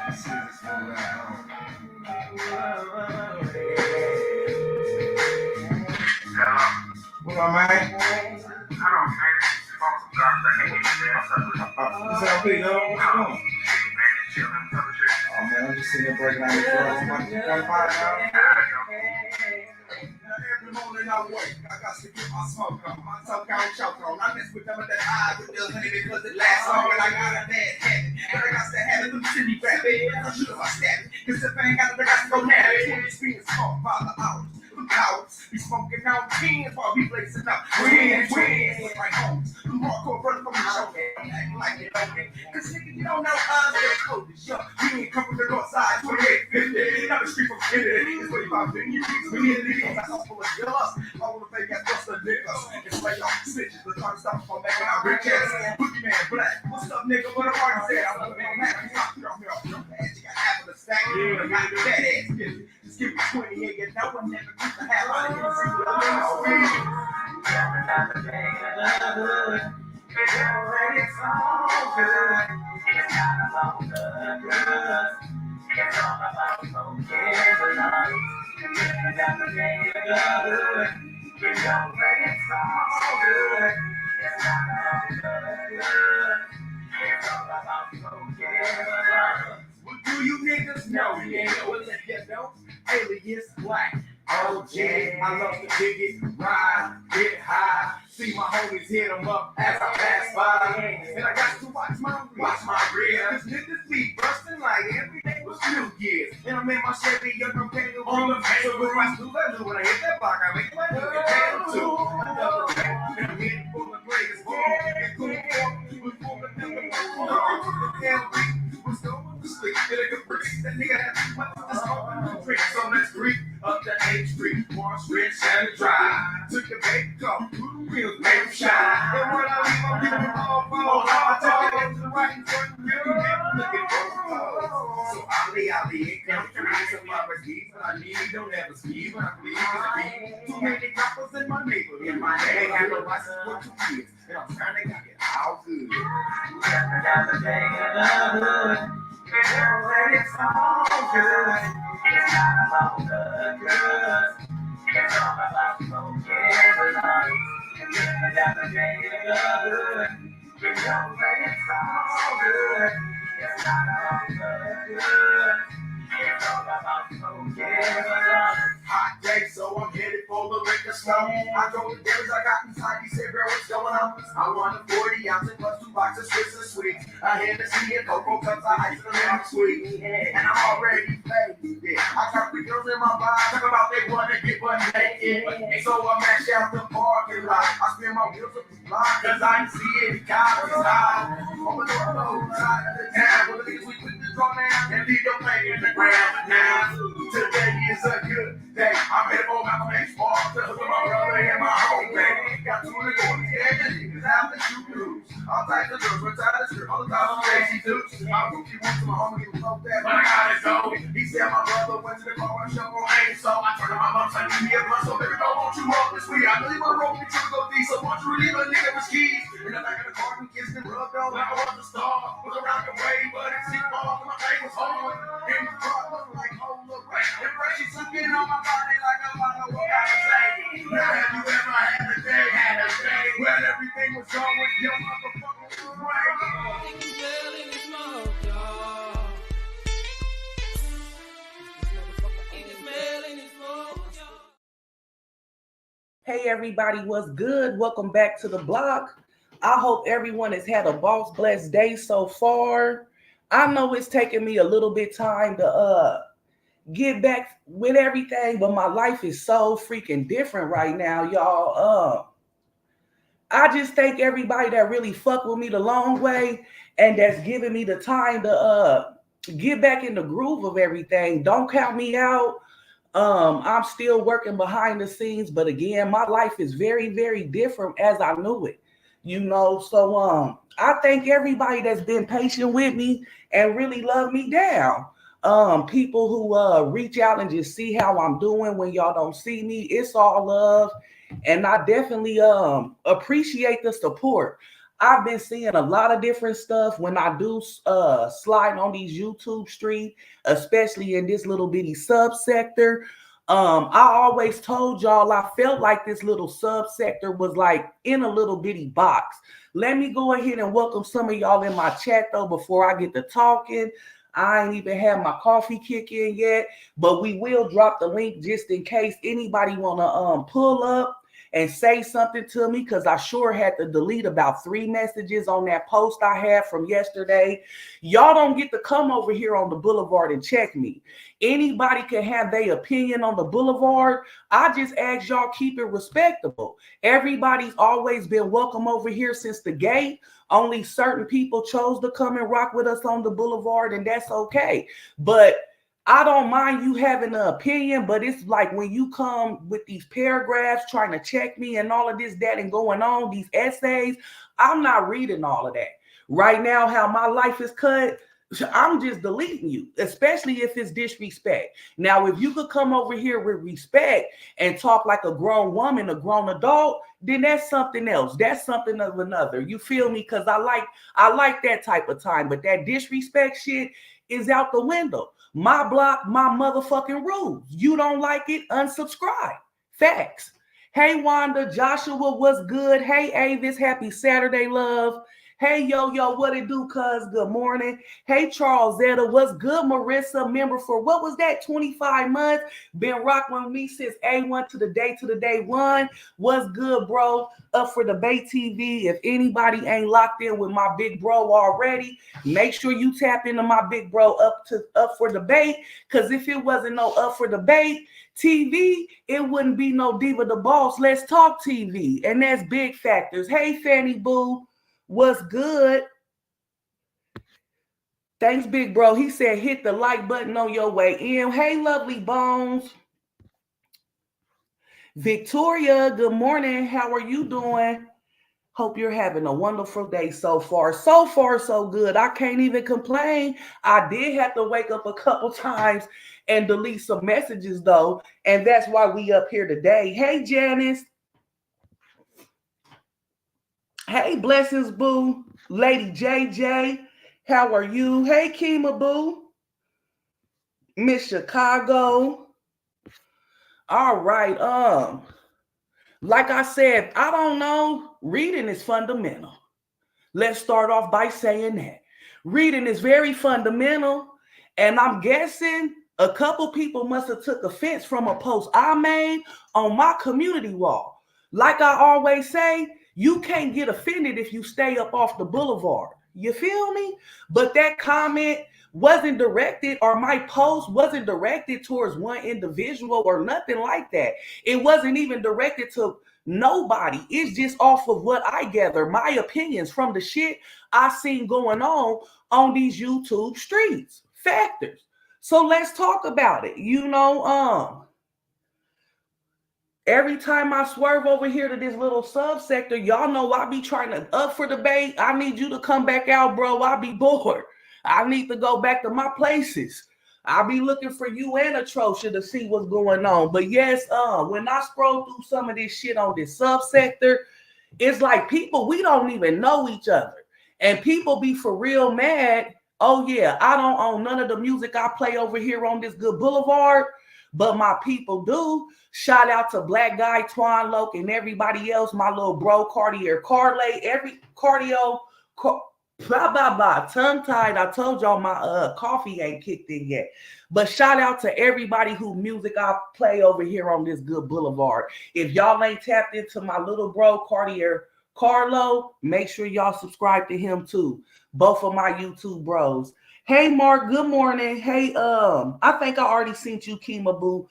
What up, man? What's up, Pete? What you doing? Oh, man, I'm just sitting there breaking out the floor. Every morning I wake, I got to get my smoke on. My talk out choke on. I mess with them at that high with the honey because it lasts long and I got a bad habit. But I got to have it with the city rap. I should have stabbed it. Cause if I ain't got it, I got to go now. It's being smoked by the hours. Cowards be smoking out cans while we blazing up. Wins, right homes. Them hardcore brothers from the show. Acting like it okay. Cause nigga, you don't know us. They're cold as young. We ain't come from the north side. 2850. Now the street from Kennedy. It's 2550. You keep me in the niggas. I'm full of jealous. All the fake ass buster niggas. It's like y'all snitches. But trying to stop from making our rich ass. Boogeyman Black. What's up, nigga? What the party said? I'm looking on Mac. You got half of the stack. You got that ass. Just give me 20 and you know I'm never keep the half out of you. See what I'm saying? Another day in the hood. It's all good. It's not about the drugs. It's all about smoking the love. Another day in the hood. You know that it's all good. It's not about the drugs. It's all about smoking the love. What do you niggas know? You ain't know it if you don't. Alias Black. Oh yeah, I love to dig it, ride, get high, see my homies hit them up as I pass by. And I got to watch my rear, cause niggas be busting like every day was New Year's. And I'm in my Chevy, I'm paying on the face. So with my Scooby-Doo, when I hit that block, I make my nigga tail too. Another day, and I'm hitting for the greatest ball. And cool for the number one. What's going on the street? And I can breathe. That nigga had too much to smoke and drink. So let's breathe up the 8th Street, Marsh Ridge, Santa Drive. Took the bait, go, through the wheels, make them shine. And when I leave, I'm giving them all fall. I take it to the right and front, really looking for the So Ali, it comes through. Some of my keys, but I need, don't ever ski. When I believe in the beat, too many couples in my neighborhood. In my name, I know I support 2 kids. And I'm trying to get all good. Another day in the hood. You know that it's all good. It's not about the drugs. It's all about smoking the love. Another day in the hood. You know that it's all good. It's not about the drugs. It's all about smoking the love. Hot day, so I'm headed for the liquor store. I go to Denver's, I got inside, he said, bro, what's going on? I want a 40 ounce and plus 2 boxes, Swiss and sweets. I had to see a cocoa cups, I ice and lemon sweet. And I'm already faded. I got the girls in my vibe, talk about they want to get butt naked. And so I mash out the parking lot. I spin my wheels up the block, cause I ain't see any cops inside. On the north side of the town, where the niggas we put the draw down and leave your plane in the ground. Now, today is a good day. I'm headed for my next part to hook up my brother and my home man. Got 2 of the boys, yeah, the niggas out the shoot news. All types of drugs, one side of the strip, all the time of crazy dudes. I'm Gucci went to my home and he was up there, but I gotta go. He said my brother went to the car and showed on aim, so I turned to my mom, said, give me a blunt, so baby, don't want you up this week. I know you wanna roll me to go deep, so why don't you relieve a nigga with keys? In the back of the car, we kissed and rubbed on like I was a star. Was around the way, but it seemed off, and my face was hard. And the car looked like, oh, look right. And right, she took it on my body like I know what I was saying. Now, have you ever had a day where everything was going with your motherfucking brain? Hey everybody, what's good? Welcome back to the block. I hope everyone has had a boss blessed day so far. I know it's taking me a little bit time to get back with everything, but my life is so freaking different right now, y'all. I just thank everybody that really fuck with me the long way and that's giving me the time to get back in the groove of everything. Don't count me out. I'm still working behind the scenes, but again, my life is very, very different as I knew it, you know. So I thank everybody that's been patient with me and really love me down. People who reach out and just see how I'm doing when y'all don't see me, it's all love. And I definitely appreciate the support. I've been seeing a lot of different stuff when I do slide on these YouTube streets, especially in this little bitty subsector. I always told y'all I felt like this little subsector was like in a little bitty box. Let me go ahead and welcome some of y'all in my chat though before I get to talking. I ain't even had my coffee kick in yet, but we will drop the link just in case anybody want to pull up and say something to me, because I sure had to delete about 3 messages on that post I had from yesterday. Y'all don't get to come over here on the boulevard and check me. Anybody can have their opinion on the boulevard. I just ask y'all keep it respectable. Everybody's always been welcome over here since the gate. Only certain people chose to come and rock with us on the boulevard, and that's okay. But I don't mind you having an opinion, but it's like when you come with these paragraphs trying to check me and all of this, that, and going on, these essays, I'm not reading all of that. Right now, how my life is cut, I'm just deleting you, especially if it's disrespect. Now, if you could come over here with respect and talk like a grown woman, a grown adult, then that's something else. That's something of another. You feel me? Because I like that type of time, but that disrespect shit is out the window. My block, my motherfucking rules. You don't like it, unsubscribe. Facts. Hey, Wanda, Joshua, what's good? Hey, Avis, happy Saturday, love. Hey, yo, what it do, cuz? Good morning. Hey, Charles Zeta, what's good? Marissa, member for, what was that, 25 months? Been rocking with me since A1 to the day one. What's good, bro? Up for Debate TV. If anybody ain't locked in with my big bro already, make sure you tap into my big bro up for Debate, because if it wasn't no Up for Debate TV, it wouldn't be no Diva the Boss Let's Talk TV, and that's big factors. Hey, Fanny Boo, what's good? Thanks, big bro. He said hit the like button on your way in. Hey, lovely bones. Victoria, good morning. How are you doing? Hope you're having a wonderful day so far. So far, so good. I can't even complain. I did have to wake up a couple times and delete some messages, though, and that's why we up here today. Hey, Janice. Hey, blessings, boo. Lady JJ, how are you? Hey, Kima, boo. Miss Chicago. All right, like I said, I don't know. Reading is fundamental. Let's start off by saying that. Reading is very fundamental, and I'm guessing a couple people must have took offense from a post I made on my community wall. Like I always say, you can't get offended if you stay up off the boulevard. You feel me? But that comment wasn't directed, or my post wasn't directed towards one individual or nothing like that. It wasn't even directed to nobody. It's just off of what I gather, my opinions from the shit I seen going on these YouTube streets. Factors. So let's talk about it. Every time I swerve over here to this little subsector, y'all know I be trying to Up for Debate. I need you to come back out, bro. I be bored. I need to go back to my places. I'll be looking for you and Atrocious to see what's going on. But yes, when I scroll through some of this shit on this subsector, it's like people, we don't even know each other. And people be for real mad. Oh yeah, I don't own none of the music I play over here on this good boulevard, but my people do. Shout out to Black Guy, Twan Loke, and everybody else, my little bro, Cartier Carlay, every cardio, tongue-tied. I told y'all my coffee ain't kicked in yet. But shout out to everybody who music I play over here on this good boulevard. If y'all ain't tapped into my little bro, Cartier Carlo, make sure y'all subscribe to him too. Both of my YouTube bros. Hey, Mark, good morning. Hey, I think I already sent you, Kima Boo.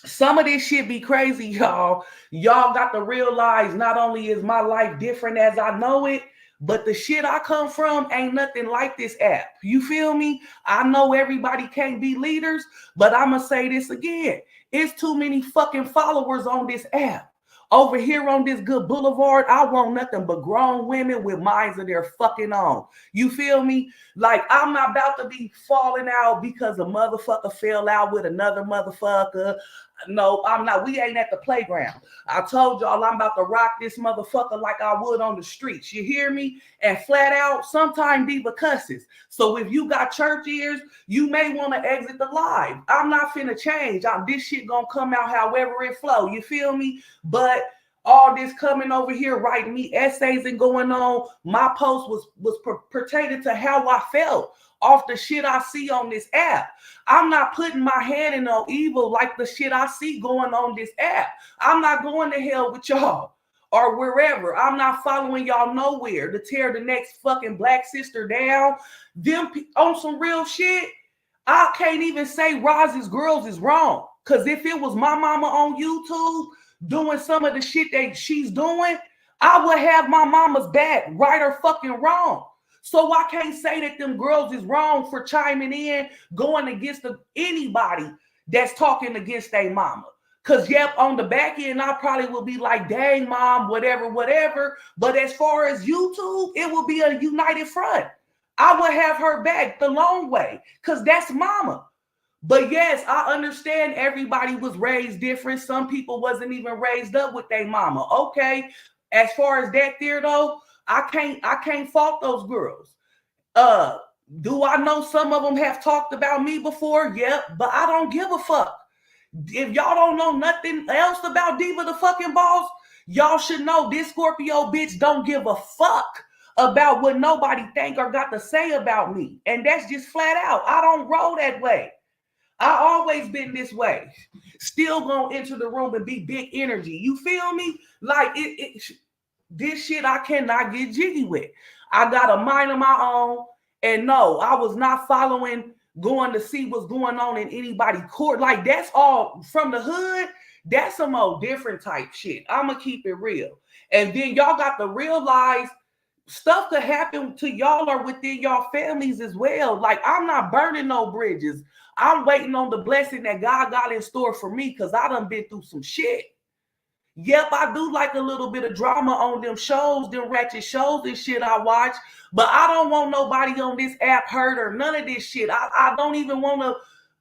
Some of this shit be crazy, y'all. Y'all got to realize not only is my life different as I know it, but the shit I come from ain't nothing like this app. You feel me? I know everybody can't be leaders, but I'm going to say this again. It's too many fucking followers on this app. Over here on this good boulevard, I want nothing but grown women with minds of their fucking own. You feel me? Like, I'm not about to be falling out because a motherfucker fell out with another motherfucker. No, I'm not. We ain't at the playground. I told y'all I'm about to rock this motherfucker like I would on the streets. You hear me? And flat out, sometimes Diva cusses. So if you got church ears, you may want to exit the live. I'm not finna change. This shit gonna come out however it flow. You feel me? But all this coming over here, writing me essays and going on, my post was pertaining to how I felt off the shit I see on this app. I'm not putting my hand in no evil like the shit I see going on this app. I'm not going to hell with y'all or wherever. I'm not following y'all nowhere to tear the next fucking black sister down. Them on some real shit, I can't even say Roz's Girls is wrong. Because if it was my mama on YouTube doing some of the shit that she's doing, I would have my mama's back, right or fucking wrong. So I can't say that them girls is wrong for chiming in, going against anybody that's talking against their mama. Because, yep, on the back end, I probably will be like, dang, mom, whatever, whatever. But as far as YouTube, it will be a united front. I would have her back the long way because that's mama. But yes, I understand everybody was raised different. Some people wasn't even raised up with their mama. Okay, as far as that there though, I can't fault those girls. Do I know some of them have talked about me before? Yep, but I don't give a fuck. If y'all don't know nothing else about Diva the fucking boss, y'all should know this Scorpio bitch don't give a fuck about what nobody think or got to say about me. And that's just flat out. I don't roll that way. I always been this way. Still gonna enter the room and be big energy. You feel me? Like this shit I cannot get jiggy with. I got a mind of my own. And no, I was not following, going to see what's going on in anybody's court. Like that's all from the hood. That's some old different type shit. I'ma keep it real. And then y'all got to realize stuff could happen to y'all or within y'all families as well. Like I'm not burning no bridges. I'm waiting on the blessing that God got in store for me because I done been through some shit. Yep, I do like a little bit of drama on them shows, them ratchet shows and shit I watch, but I don't want nobody on this app hurt or none of this shit. I don't even want to,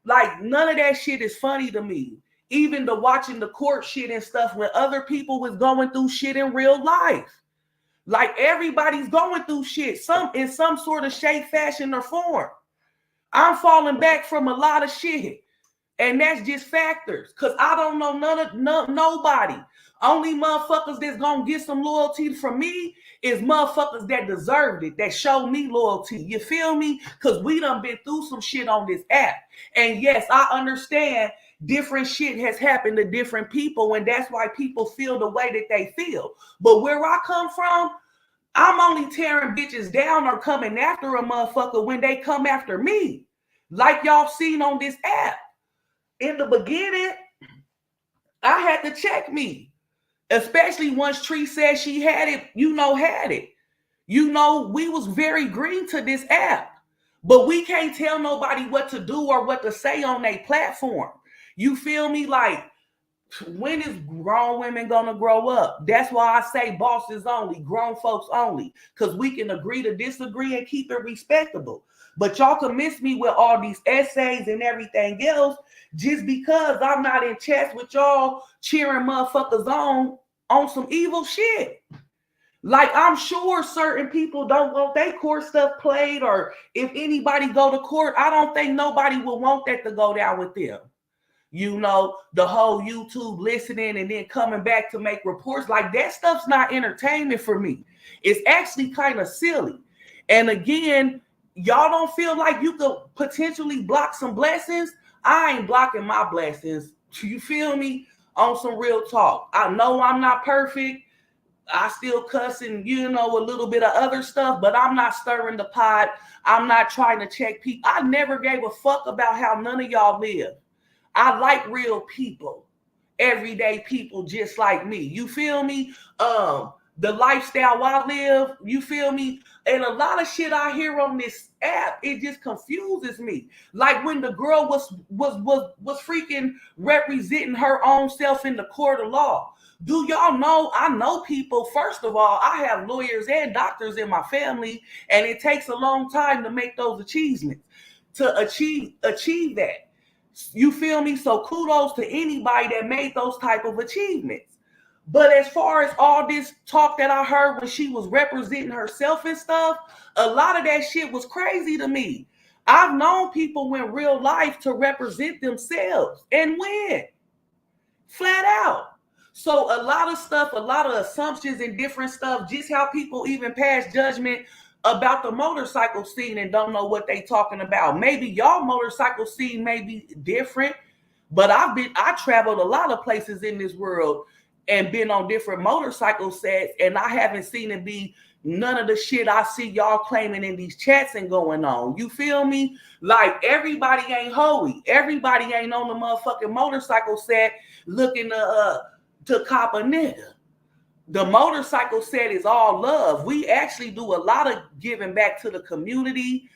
like, none of that shit is funny to me. Even the watching the court shit and stuff when other people was going through shit in real life. Like everybody's going through shit, in some sort of shape, fashion, or form. I'm falling back from a lot of shit. And that's just factors. Because I don't know nobody. Only motherfuckers that's going to get some loyalty from me is motherfuckers that deserved it, that showed me loyalty. You feel me? Because we done been through some shit on this app. And yes, I understand different shit has happened to different people. And that's why people feel the way that they feel. But where I come from, I'm only tearing bitches down or coming after a motherfucker when they come after me. Like y'all seen on this app. In the beginning, I had to check me. Especially once Tree said she had it, had it. We was very green to this app. But we can't tell nobody what to do or what to say on their platform. You feel me? Like, when is grown women gonna grow up? That's why I say bosses only, grown folks only, because we can agree to disagree and keep it respectable. But y'all can miss me with all these essays and everything else just because I'm not in chats with y'all cheering motherfuckers on some evil shit. Like, I'm sure certain people don't want their court stuff played, or if anybody go to court, I don't think nobody will want that to go down with them. The whole YouTube listening and then coming back to make reports, like that stuff's not entertainment for me. It's actually kind of silly. And again, y'all don't feel like you could potentially block some blessings? I ain't blocking my blessings. You feel me? On some real talk. I know I'm not perfect. I still cussing, a little bit of other stuff, but I'm not stirring the pot. I'm not trying to check people. I never gave a fuck about how none of y'all live. I like real people, everyday people just like me. You feel me? The lifestyle I live, you feel me? And a lot of shit I hear on this app, it just confuses me. Like when the girl was freaking representing her own self in the court of law. Do y'all know? I know people. First of all, I have lawyers and doctors in my family, and it takes a long time to make those achievements, to achieve that. You feel me? So kudos to anybody that made those type of achievements. But as far as all this talk that I heard when she was representing herself and stuff, a lot of that shit was crazy to me. I've known people in real life to represent themselves and win. Flat out. So a lot of stuff, a lot of assumptions and different stuff, just how people even pass judgment about the motorcycle scene and don't know what they talking about. Maybe y'all motorcycle scene may be different, but I traveled a lot of places in this world and been on different motorcycle sets, and I haven't seen it be none of the shit I see y'all claiming in these chats and going on. You feel me? Like everybody ain't holy. Everybody ain't on the motherfucking motorcycle set looking to cop a nigga. The motorcycle set is all love. We actually do a lot of giving back to the community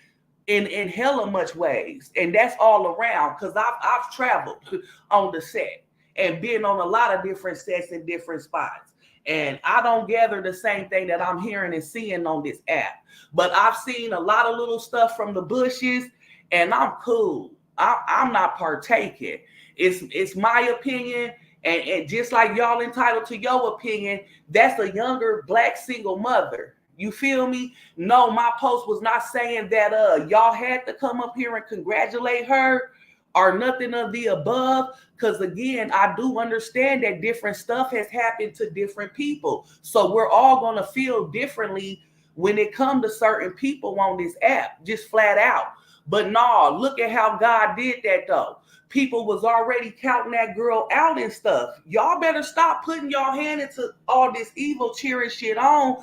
in hella much ways, and that's all around because I've traveled on the set and been on a lot of different sets in different spots. And I don't gather the same thing that I'm hearing and seeing on this app. But I've seen a lot of little stuff from the bushes, and I'm cool. I'm not partaking. It's my opinion. And just like y'all entitled to your opinion, that's a younger Black single mother. You feel me? No, my post was not saying that y'all had to come up here and congratulate her or nothing of the above. Because again, I do understand that different stuff has happened to different people. So we're all going to feel differently when it comes to certain people on this app, just flat out. But no, look at how God did that though. People was already counting that girl out and stuff. Y'all better stop putting y'all hand into all this evil cheering shit on.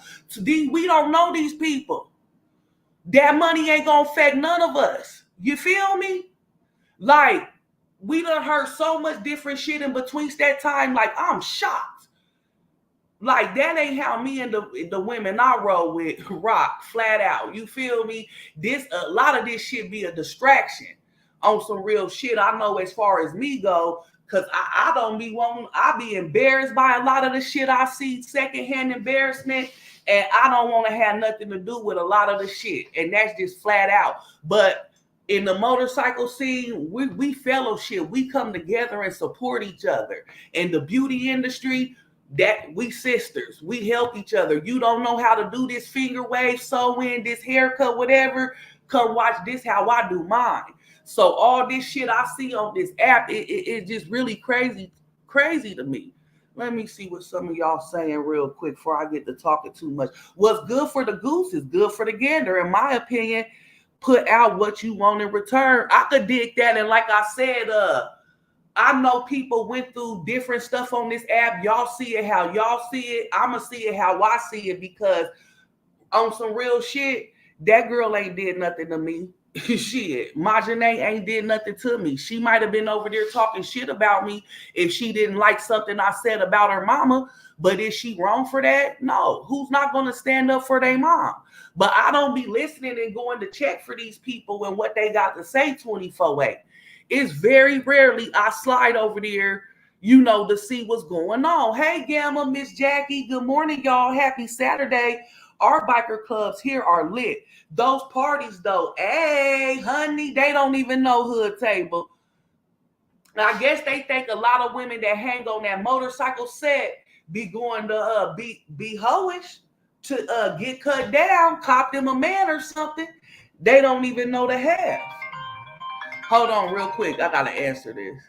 We don't know these people. That money ain't gonna affect none of us. You feel me? Like, we done heard so much different shit in between that time. Like, I'm shocked. Like, that ain't how me and the women I roll with rock, flat out. You feel me? A lot of this shit be a distraction on some real shit. I know as far as me go, because I don't be wanting, I be embarrassed by a lot of the shit I see, secondhand embarrassment, and I don't want to have nothing to do with a lot of the shit. And that's just flat out. But in the motorcycle scene, we fellowship. We come together and support each other. In the beauty industry, that we sisters. We help each other. You don't know how to do this finger wave, sew in, this haircut, whatever. Come watch this how I do mine. So all this shit I see on this app, it's just really crazy to me. Let me see what some of y'all saying real quick before I get to talking too much. What's good for the goose is good for the gander, in my opinion. Put out what you want in return. I could dig that. And like I said, I know people went through different stuff on this app. Y'all see it how y'all see it. I'ma see it how I see it, because on some real shit, that girl ain't did nothing to me. Shit, Majanae ain't did nothing to me. She might have been over there talking shit about me if she didn't like something I said about her mama. But is she wrong for that? No. Who's not going to stand up for their mom? But I don't be listening and going to check for these people and what they got to say 24/8. It's very rarely I slide over there, to see what's going on. Hey, Gamma, Miss Jackie. Good morning, y'all. Happy Saturday. Our biker clubs here are lit. Those parties, though, hey, honey, they don't even know Hood Table. I guess they think a lot of women that hang on that motorcycle set be going to be hoish to get cut down, cop them a man or something. They don't even know the half. Hold on real quick. I got to answer this.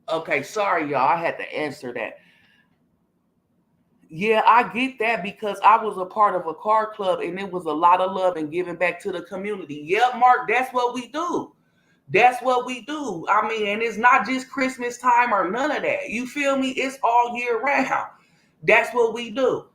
Okay, sorry, y'all. I had to answer that. Yeah, I get that because I was a part of a car club and it was a lot of love and giving back to the community. Yeah, Mark, that's what we do. That's what we do. I mean, and it's not just Christmas time or none of that. You feel me? It's all year round. That's what we do.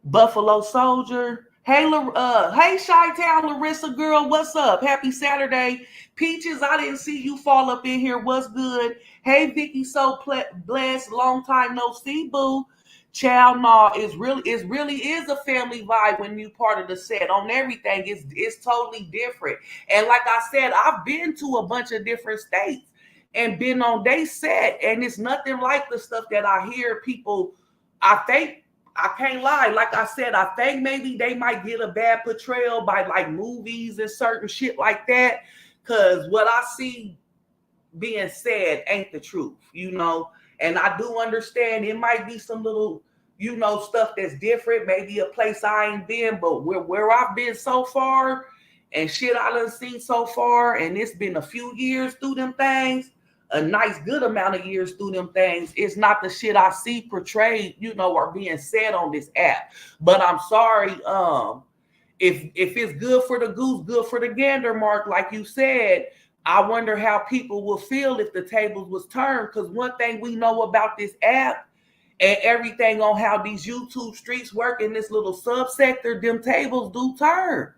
Buffalo Soldier. Hey, hey, Chi-Town Larissa girl, what's up? Happy Saturday. Peaches, I didn't see you fall up in here. What's good? Hey, Vicky, so blessed. Long time no see, boo. Child, no, it really is a family vibe when you part of the set on everything. It's totally different. And like I said, I've been to a bunch of different states and been on they set, and it's nothing like the stuff that I hear people. I think I can't lie. Like I said, I think maybe they might get a bad portrayal by like movies and certain shit like that. Cause what I see being said ain't the truth, you know. And I do understand it might be some little, you know, stuff that's different, maybe a place I ain't been, but where I've been so far and shit I done seen so far, and it's been a few years through them things, a nice good amount of years through them things. It's not the shit I see portrayed, you know, or being said on this app. But I'm sorry, if it's good for the goose, good for the gander, Mark, like you said, I wonder how people will feel if the tables was turned. Because one thing we know about this app and everything on how these YouTube streets work in this little subsector, them tables do turn.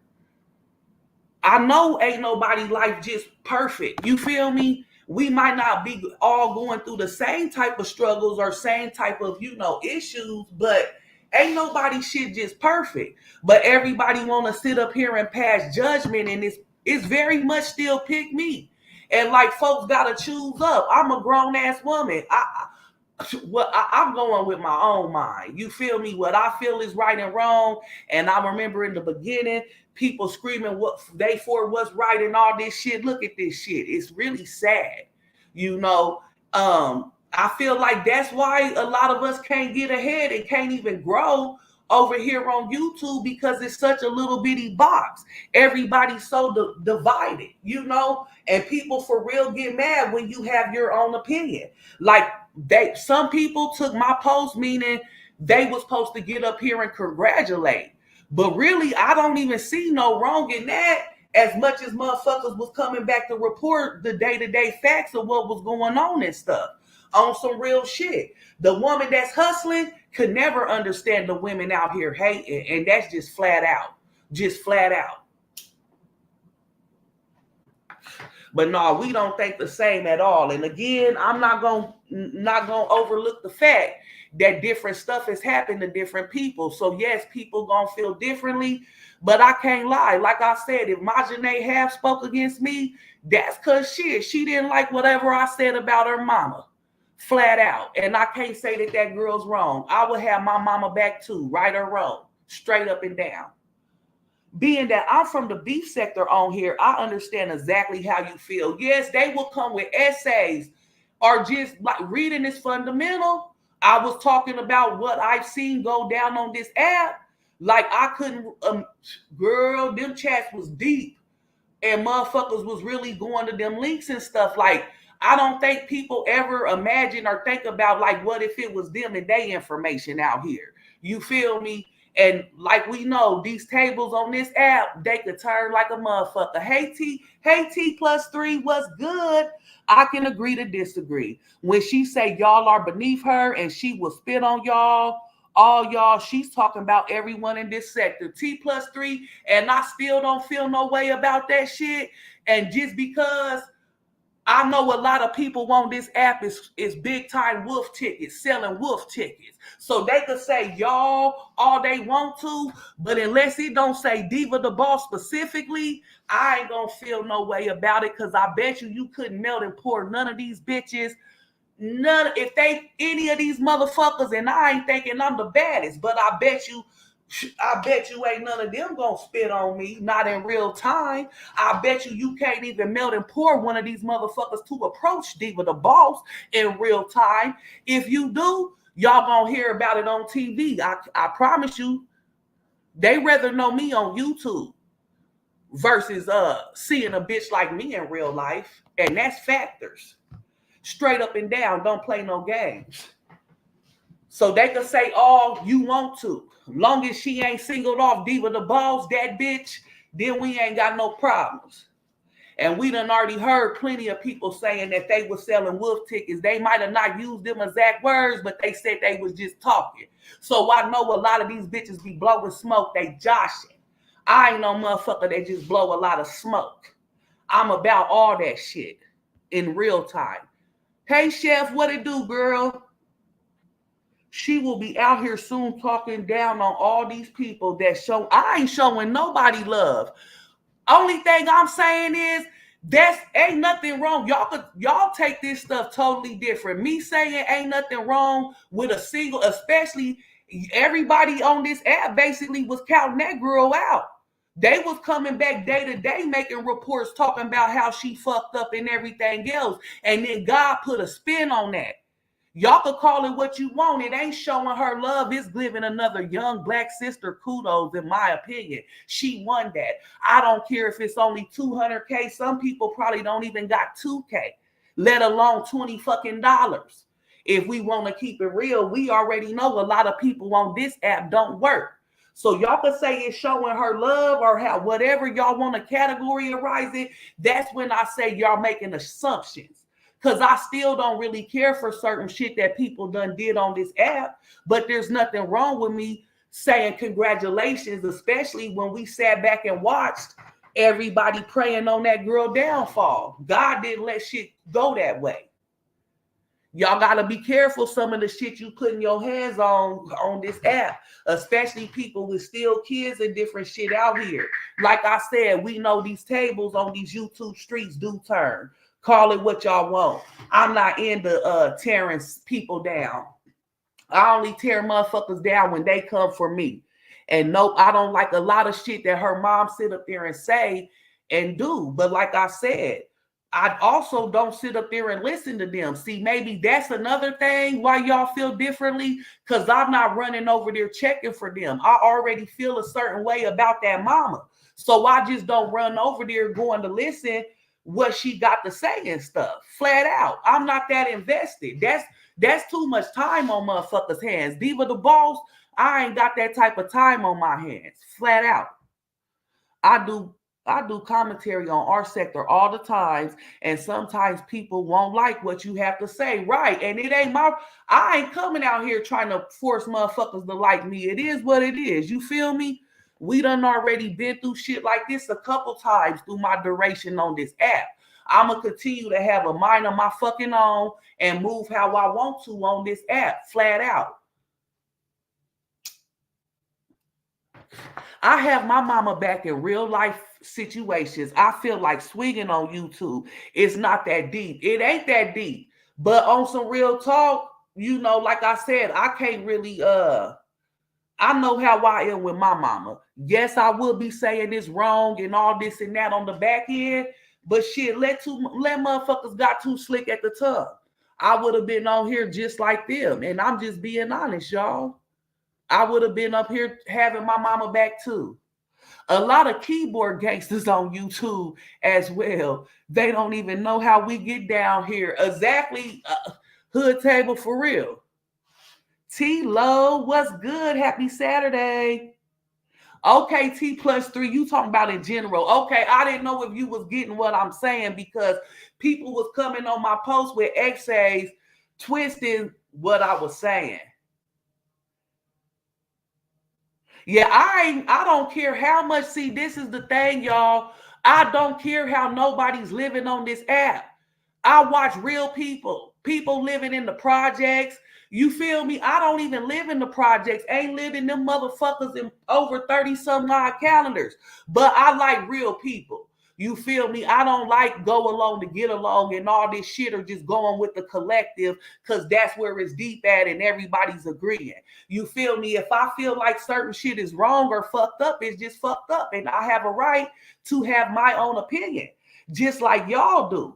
I know ain't nobody life just perfect. You feel me? We might not be all going through the same type of struggles or same type of, you know, issues, but ain't nobody shit just perfect. But everybody want to sit up here and pass judgment, and it's very much still pick me. And like folks gotta choose up. I'm a grown ass woman. I'm going with my own mind. You feel me? What I feel is right and wrong. And I remember in the beginning, people screaming what they for what's right and all this shit. Look at this shit. It's really sad. You know, I feel like that's why a lot of us can't get ahead and can't even grow over here on YouTube, because it's such a little bitty box. Everybody's so divided, you know, and people for real get mad when you have your own opinion. Like some people took my post meaning they was supposed to get up here and congratulate. But really, I don't even see no wrong in that, as much as motherfuckers was coming back to report the day-to-day facts of what was going on and stuff on some real shit. The woman that's hustling could never understand the women out here hating, and that's just flat out. Just flat out. But no, we don't think the same at all. And again, I'm not gonna overlook the fact that different stuff has happened to different people. So yes, people gonna feel differently, but I can't lie. Like I said, if Majanae half spoke against me, that's cause shit, she didn't like whatever I said about her mama. Flat out. And I can't say that that girl's wrong. I would have my mama back too, right or wrong, straight up and down. Being that I'm from the beef sector on here, I understand exactly how you feel. Yes, they will come with essays or just like reading is fundamental. I was talking about what I've seen go down on this app. Like I couldn't, girl, them chats was deep and motherfuckers was really going to them links and stuff. Like, I don't think people ever imagine or think about like, what if it was them and their information out here? You feel me? And like we know, these tables on this app, they could turn like a motherfucker. Hey T plus 3, what's good? I can agree to disagree. When she say y'all are beneath her and she will spit on y'all, all y'all, she's talking about everyone in this sector. T plus 3, and I still don't feel no way about that shit. And just because I know a lot of people on this app is big time wolf tickets, selling wolf tickets. So they could say y'all all they want to, but unless it don't say Diva the Boss specifically, I ain't gonna feel no way about it, because I bet you couldn't melt and pour none of these bitches. None, if they any of these motherfuckers, and I ain't thinking I'm the baddest, but I bet you ain't none of them gonna spit on me, not in real time. I bet you can't even melt and pour one of these motherfuckers to approach Diva the Boss in real time. If you do, y'all gonna hear about it on TV. I promise you, they rather know me on YouTube versus seeing a bitch like me in real life. And that's factors. Straight up and down, don't play no games. So they can say all you want to. Long as she ain't singled off Diva the Boss, that bitch, then we ain't got no problems. And we done already heard plenty of people saying that they were selling wolf tickets. They might have not used them exact words, but they said they was just talking. So I know a lot of these bitches be blowing smoke. They joshing. I ain't no motherfucker that just blow a lot of smoke. I'm about all that shit in real time. Hey, Chef, what it do, girl? She will be out here soon talking down on all these people that show. I ain't showing nobody love. Only thing I'm saying is that's ain't nothing wrong. Y'all take this stuff totally different. Me saying ain't nothing wrong with a single, especially everybody on this app basically was counting that girl out. They was coming back day to day making reports talking about how she fucked up and everything else. And then God put a spin on that. Y'all could call it what you want. It ain't showing her love. It's giving another young black sister kudos, in my opinion. She won that. I don't care if it's only 200K. Some people probably don't even got 2K, let alone 20 fucking dollars. If we want to keep it real, we already know a lot of people on this app don't work. So y'all could say it's showing her love or how whatever y'all want to categorize it. That's when I say y'all making assumptions. Because I still don't really care for certain shit that people done did on this app. But there's nothing wrong with me saying congratulations, especially when we sat back and watched everybody praying on that girl downfall. God didn't let shit go that way. Y'all got to be careful some of the shit you putting your hands on this app, especially people with still kids and different shit out here. Like I said, we know these tables on these YouTube streets do turn. Call it what y'all want. I'm not into tearing people down. I only tear motherfuckers down when they come for me. And no, I don't like a lot of shit that her mom sit up there and say and do. But like I said, I also don't sit up there and listen to them. See, maybe that's another thing why y'all feel differently, because I'm not running over there checking for them. I already feel a certain way about that mama. So I just don't run over there going to listen what she got to say and stuff. Flat out. I'm not that invested. That's too much time on motherfuckers' hands. Diva the boss, I ain't got that type of time on my hands. Flat out. I do commentary on our sector all the times, and sometimes people won't like what you have to say, right? And it ain't I ain't coming out here trying to force motherfuckers to like me. It is what it is. You feel me? We done already been through shit like this a couple times through my duration on this app. I'm going to continue to have a mind of my fucking own and move how I want to on this app, flat out. I have my mama back in real life situations. I feel like swinging on YouTube. It's not that deep. It ain't that deep. But on some real talk, you know, like I said, I can't really I know how I am with my mama. Yes, I will be saying this wrong and all this and that on the back end, but shit, let motherfuckers got too slick at the tongue. I would have been on here just like them, and I'm just being honest, y'all. I would have been up here having my mama back too. A lot of keyboard gangsters on YouTube as well. They don't even know how we get down here. Exactly, hood table for real. T-Lo, what's good? Happy Saturday. Okay, T+3, you talking about in general. Okay, I didn't know if you was getting what I'm saying because people was coming on my post with essays twisting what I was saying. Yeah, I don't care how much. See, this is the thing, y'all. I don't care how nobody's living on this app. I watch real people living in the projects. You feel me? I don't even live in the projects. Ain't living them motherfuckers in over 30 some odd calendars. But I like real people. You feel me? I don't like go along to get along and all this shit or just going with the collective because that's where it's deep at and everybody's agreeing. You feel me? If I feel like certain shit is wrong or fucked up, it's just fucked up. And I have a right to have my own opinion, just like y'all do.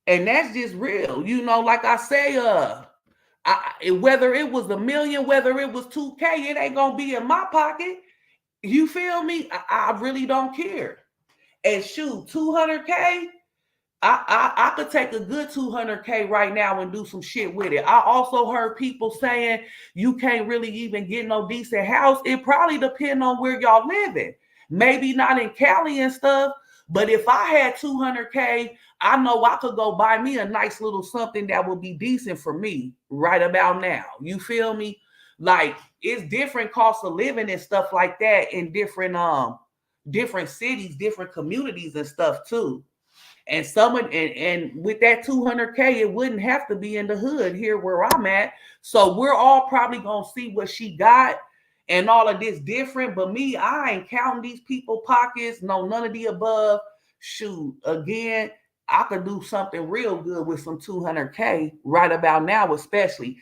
And that's just real. You know, like I say, whether it was $1 million, whether it was 2K, it ain't going to be in my pocket. You feel me? I really don't care. And shoot, 200K, I could take a good 200K right now and do some shit with it. I also heard people saying you can't really even get no decent house. It probably depends on where y'all living. Maybe not in Cali and stuff, but if I had 200K, I know I could go buy me a nice little something that would be decent for me right about now. You feel me? Like, it's different cost of living and stuff like that in different cities, different communities and stuff too. And and with that 200K, it wouldn't have to be in the hood here where I'm at. So we're all probably gonna see what she got and all of this different. But me, I ain't counting these people pockets, no, none of the above. Shoot, again, I could do something real good with some 200K right about now, especially.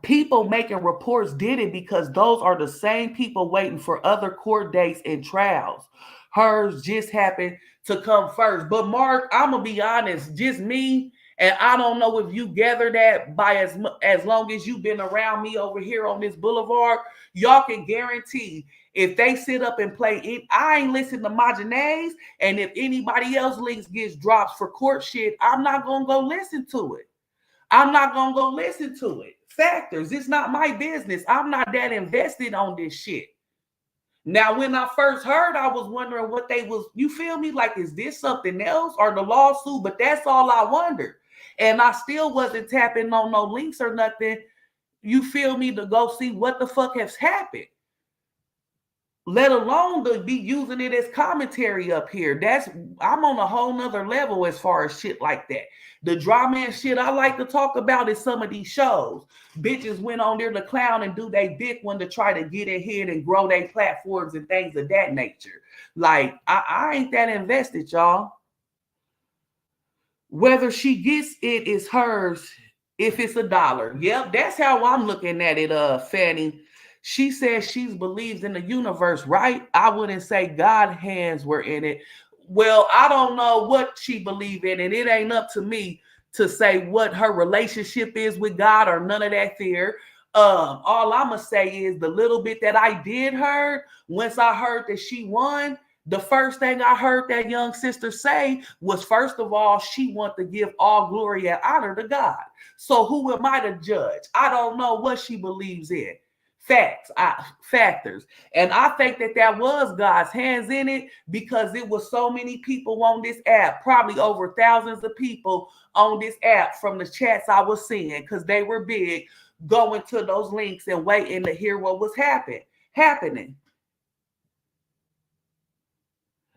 People making reports did it because those are the same people waiting for other court dates and trials. Hers just happened to come first. But Mark, I'm gonna be honest, just me, and I don't know if you gather that by as long as you've been around me over here on this boulevard, y'all can guarantee if they sit up and play it, I ain't listen to Majanae's, and if anybody else links gets drops for court shit, I'm not gonna go listen to it. I'm not gonna go listen to it. Factors, it's not my business. I'm not that invested on this shit. Now, when I first heard, I was wondering what they was, you feel me? Like, is this something else or the lawsuit? But that's all I wondered. And I still wasn't tapping on no links or nothing, you feel me, to go see what the fuck has happened. Let alone to be using it as commentary up here. I'm on a whole nother level as far as shit like that. The drama and shit I like to talk about is some of these shows. Bitches went on there to clown and do they big one to try to get ahead and grow their platforms and things of that nature. Like, I ain't that invested, y'all. Whether she gets it is hers if it's $1. Yep, that's how I'm looking at it, Fanny. She says she believes in the universe, right? I wouldn't say God's hands were in it. Well, I don't know what she believes in, and it ain't up to me to say what her relationship is with God or none of that there. All I'm going to say is the little bit that I did heard, once I heard that she won, the first thing I heard that young sister say was, first of all, she wants to give all glory and honor to God. So who am I to judge? I don't know what she believes in. Factors. And I think that was God's hands in it because it was so many people on this app, probably over thousands of people on this app from the chats I was seeing because they were big, going to those links and waiting to hear what was happening.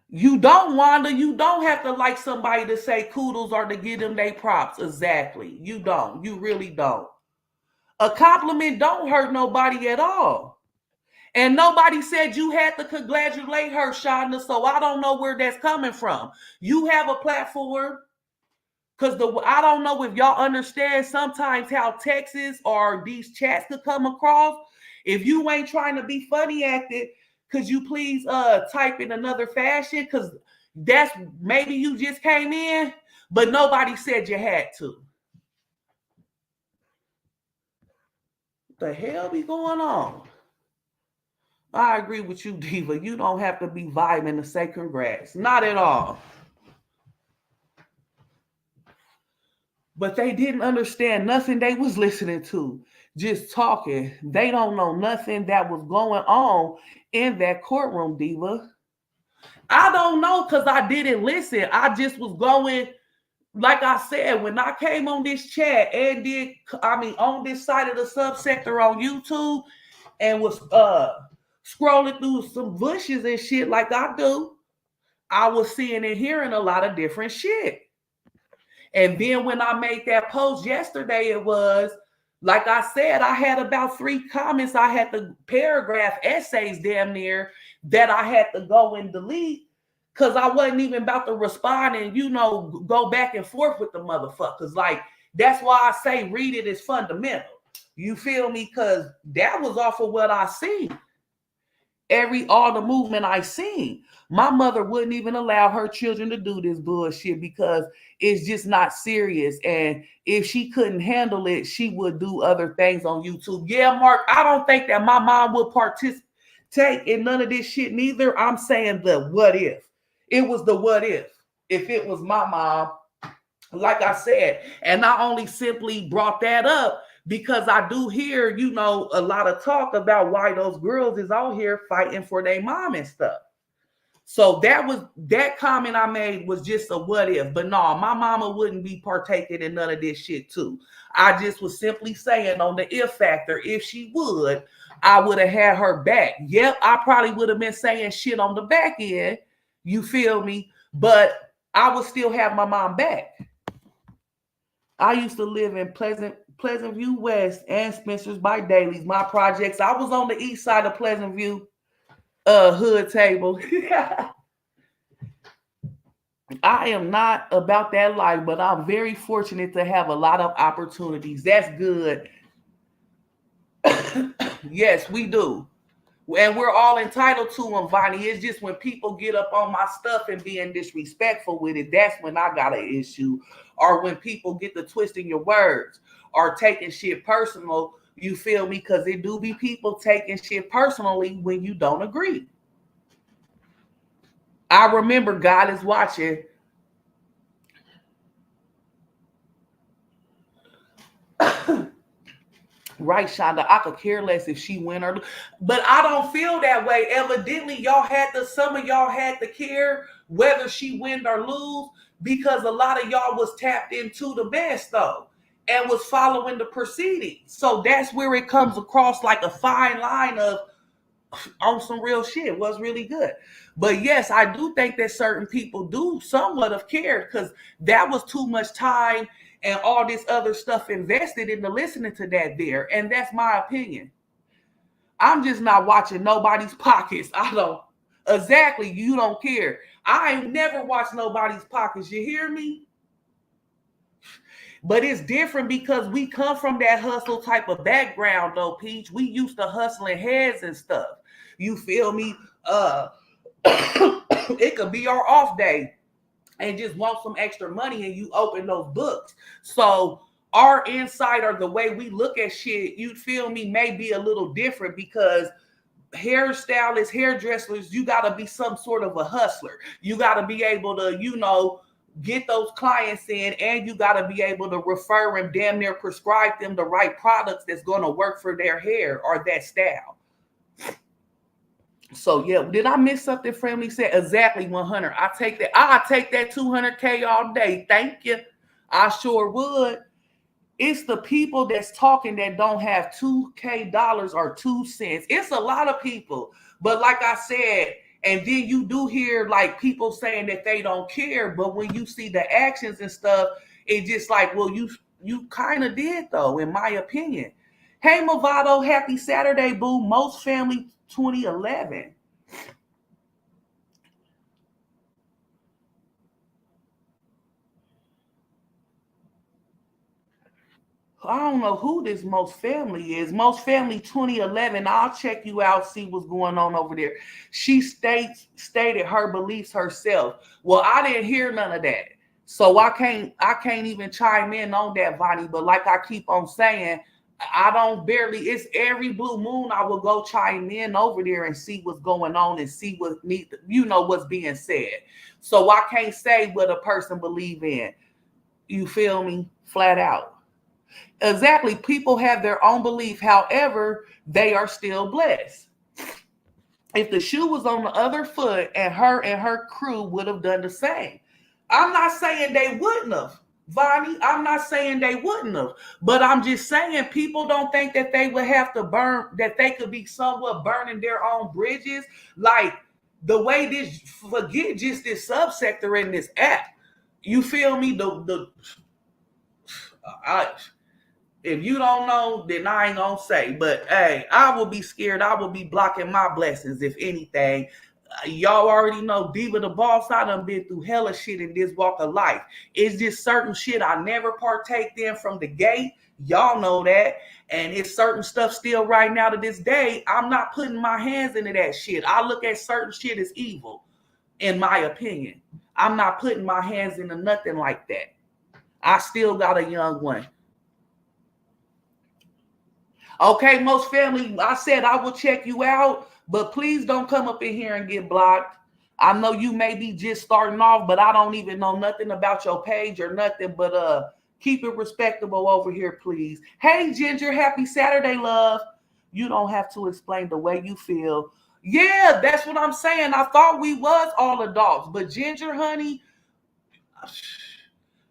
You don't have to like somebody to say kudos or to give them their props. Exactly. You don't. You really don't. A compliment don't hurt nobody at all. And nobody said you had to congratulate her, Shonda, so I don't know where that's coming from. You have a platform, because I don't know if y'all understand sometimes how Texas or these chats could come across. If you ain't trying to be funny at it, could you please type in another fashion? Because that's maybe you just came in, but nobody said you had to. The hell be going on? I agree with you, Diva. You don't have to be vibing to say congrats. Not at all. But they didn't understand nothing they was listening to. Just talking. They don't know nothing that was going on in that courtroom, Diva. I don't know because I didn't listen. I just was going, like I said, when I came on this chat and on this side of the subsector on YouTube and was scrolling through some bushes and shit like I do, I was seeing and hearing a lot of different shit. And then when I made that post yesterday, it was, like I said, I had about 3 comments. I had the paragraph essays damn near that I had to go and delete because I wasn't even about to respond and, go back and forth with the motherfuckers. Like, that's why I say read it is fundamental. You feel me? Because that was off of what I seen. All the movement I seen. My mother wouldn't even allow her children to do this bullshit because it's just not serious. And if she couldn't handle it, she would do other things on YouTube. Yeah, Mark, I don't think that my mom would participate in none of this shit neither. I'm saying the what if. It was the what if it was my mom, like I said. And I only simply brought that up because I do hear, a lot of talk about why those girls is out here fighting for their mom and stuff. So that comment I made was just a what if. But no, my mama wouldn't be partaking in none of this shit too. I just was simply saying on the if factor, if she would, I would have had her back. Yep, I probably would have been saying shit on the back end. You feel me? But I would still have my mom back. I used to live in Pleasant View West and Spencer's by Dailies. My projects. I was on the east side of Pleasant View, hood table. I am not about that life, but I'm very fortunate to have a lot of opportunities. That's good. Yes, we do. And we're all entitled to them, Vonnie. It's just when people get up on my stuff and being disrespectful with it, that's when I got an issue. Or when people get to twisting your words or taking shit personal, you feel me? Because it do be people taking shit personally when you don't agree. I remember God is watching. Right, Shonda. I could care less if she win or lose. But I don't feel that way. Evidently, some of y'all had to care whether she win or lose, because a lot of y'all was tapped into the best though and was following the proceedings. So that's where it comes across like a fine line of on some real shit was really good. But yes, I do think that certain people do somewhat of care, because that was too much time and all this other stuff invested into listening to that there. And that's my opinion. I'm just not watching nobody's pockets. I don't. Exactly. You don't care. I ain't never watched nobody's pockets. You hear me? But it's different because we come from that hustle type of background though, Peach. We used to hustling heads and stuff. You feel me? It could be our off day and just want some extra money, and you open those books. So our insight or the way we look at shit, you feel me, may be a little different, because hairstylists, hairdressers, you got to be some sort of a hustler. You got to be able to, get those clients in, and you got to be able to refer them, damn near prescribe them the right products that's going to work for their hair or that style. So yeah, did I miss something? Family said exactly 100. I take that 200K all day. Thank you. I sure would. It's the people that's talking that don't have $2K or 2 cents. It's a lot of people. But like I said, and then you do hear like people saying that they don't care, but when you see the actions and stuff, it's just like, well, you kind of did though, in my opinion. Hey Movado, happy Saturday, boo. Most Family 2011. I don't know who this Most Family is. Most Family 2011. I'll check you out, see what's going on over there. She stated her beliefs herself. Well, I didn't hear none of that. So I can't even chime in on that, Vonnie. But like I keep on saying, it's every blue moon I will go chime in over there and see what's going on and see what's being said. So I can't say what a person believe in. You feel me? Flat out. Exactly. People have their own belief. However, they are still blessed. If the shoe was on the other foot, and her crew would have done the same. I'm not saying they wouldn't have, Vonnie. I'm not saying they wouldn't have. But I'm just saying people don't think that they would have to burn, that they could be somewhat burning their own bridges. Like the way forget just this subsector in this app. You feel me? If you don't know, then I ain't gonna say. But hey, I will be scared. I will be blocking my blessings, if anything. Y'all already know Diva the Boss. I done been through hella shit in this walk of life. It's just certain shit I never partake in from the gate. Y'all know that. And it's certain stuff still right now to this day. I'm not putting my hands into that shit. I look at certain shit as evil, in my opinion. I'm not putting my hands into nothing like that. I still got a young one. Okay, Most Family, I said I will check you out, but please don't come up in here and get blocked. I know you may be just starting off, but I don't even know nothing about your page or nothing, but keep it respectable over here, please. Hey, Ginger, happy Saturday, love. You don't have to explain the way you feel. Yeah, that's what I'm saying. I thought we was all adults, but Ginger, honey,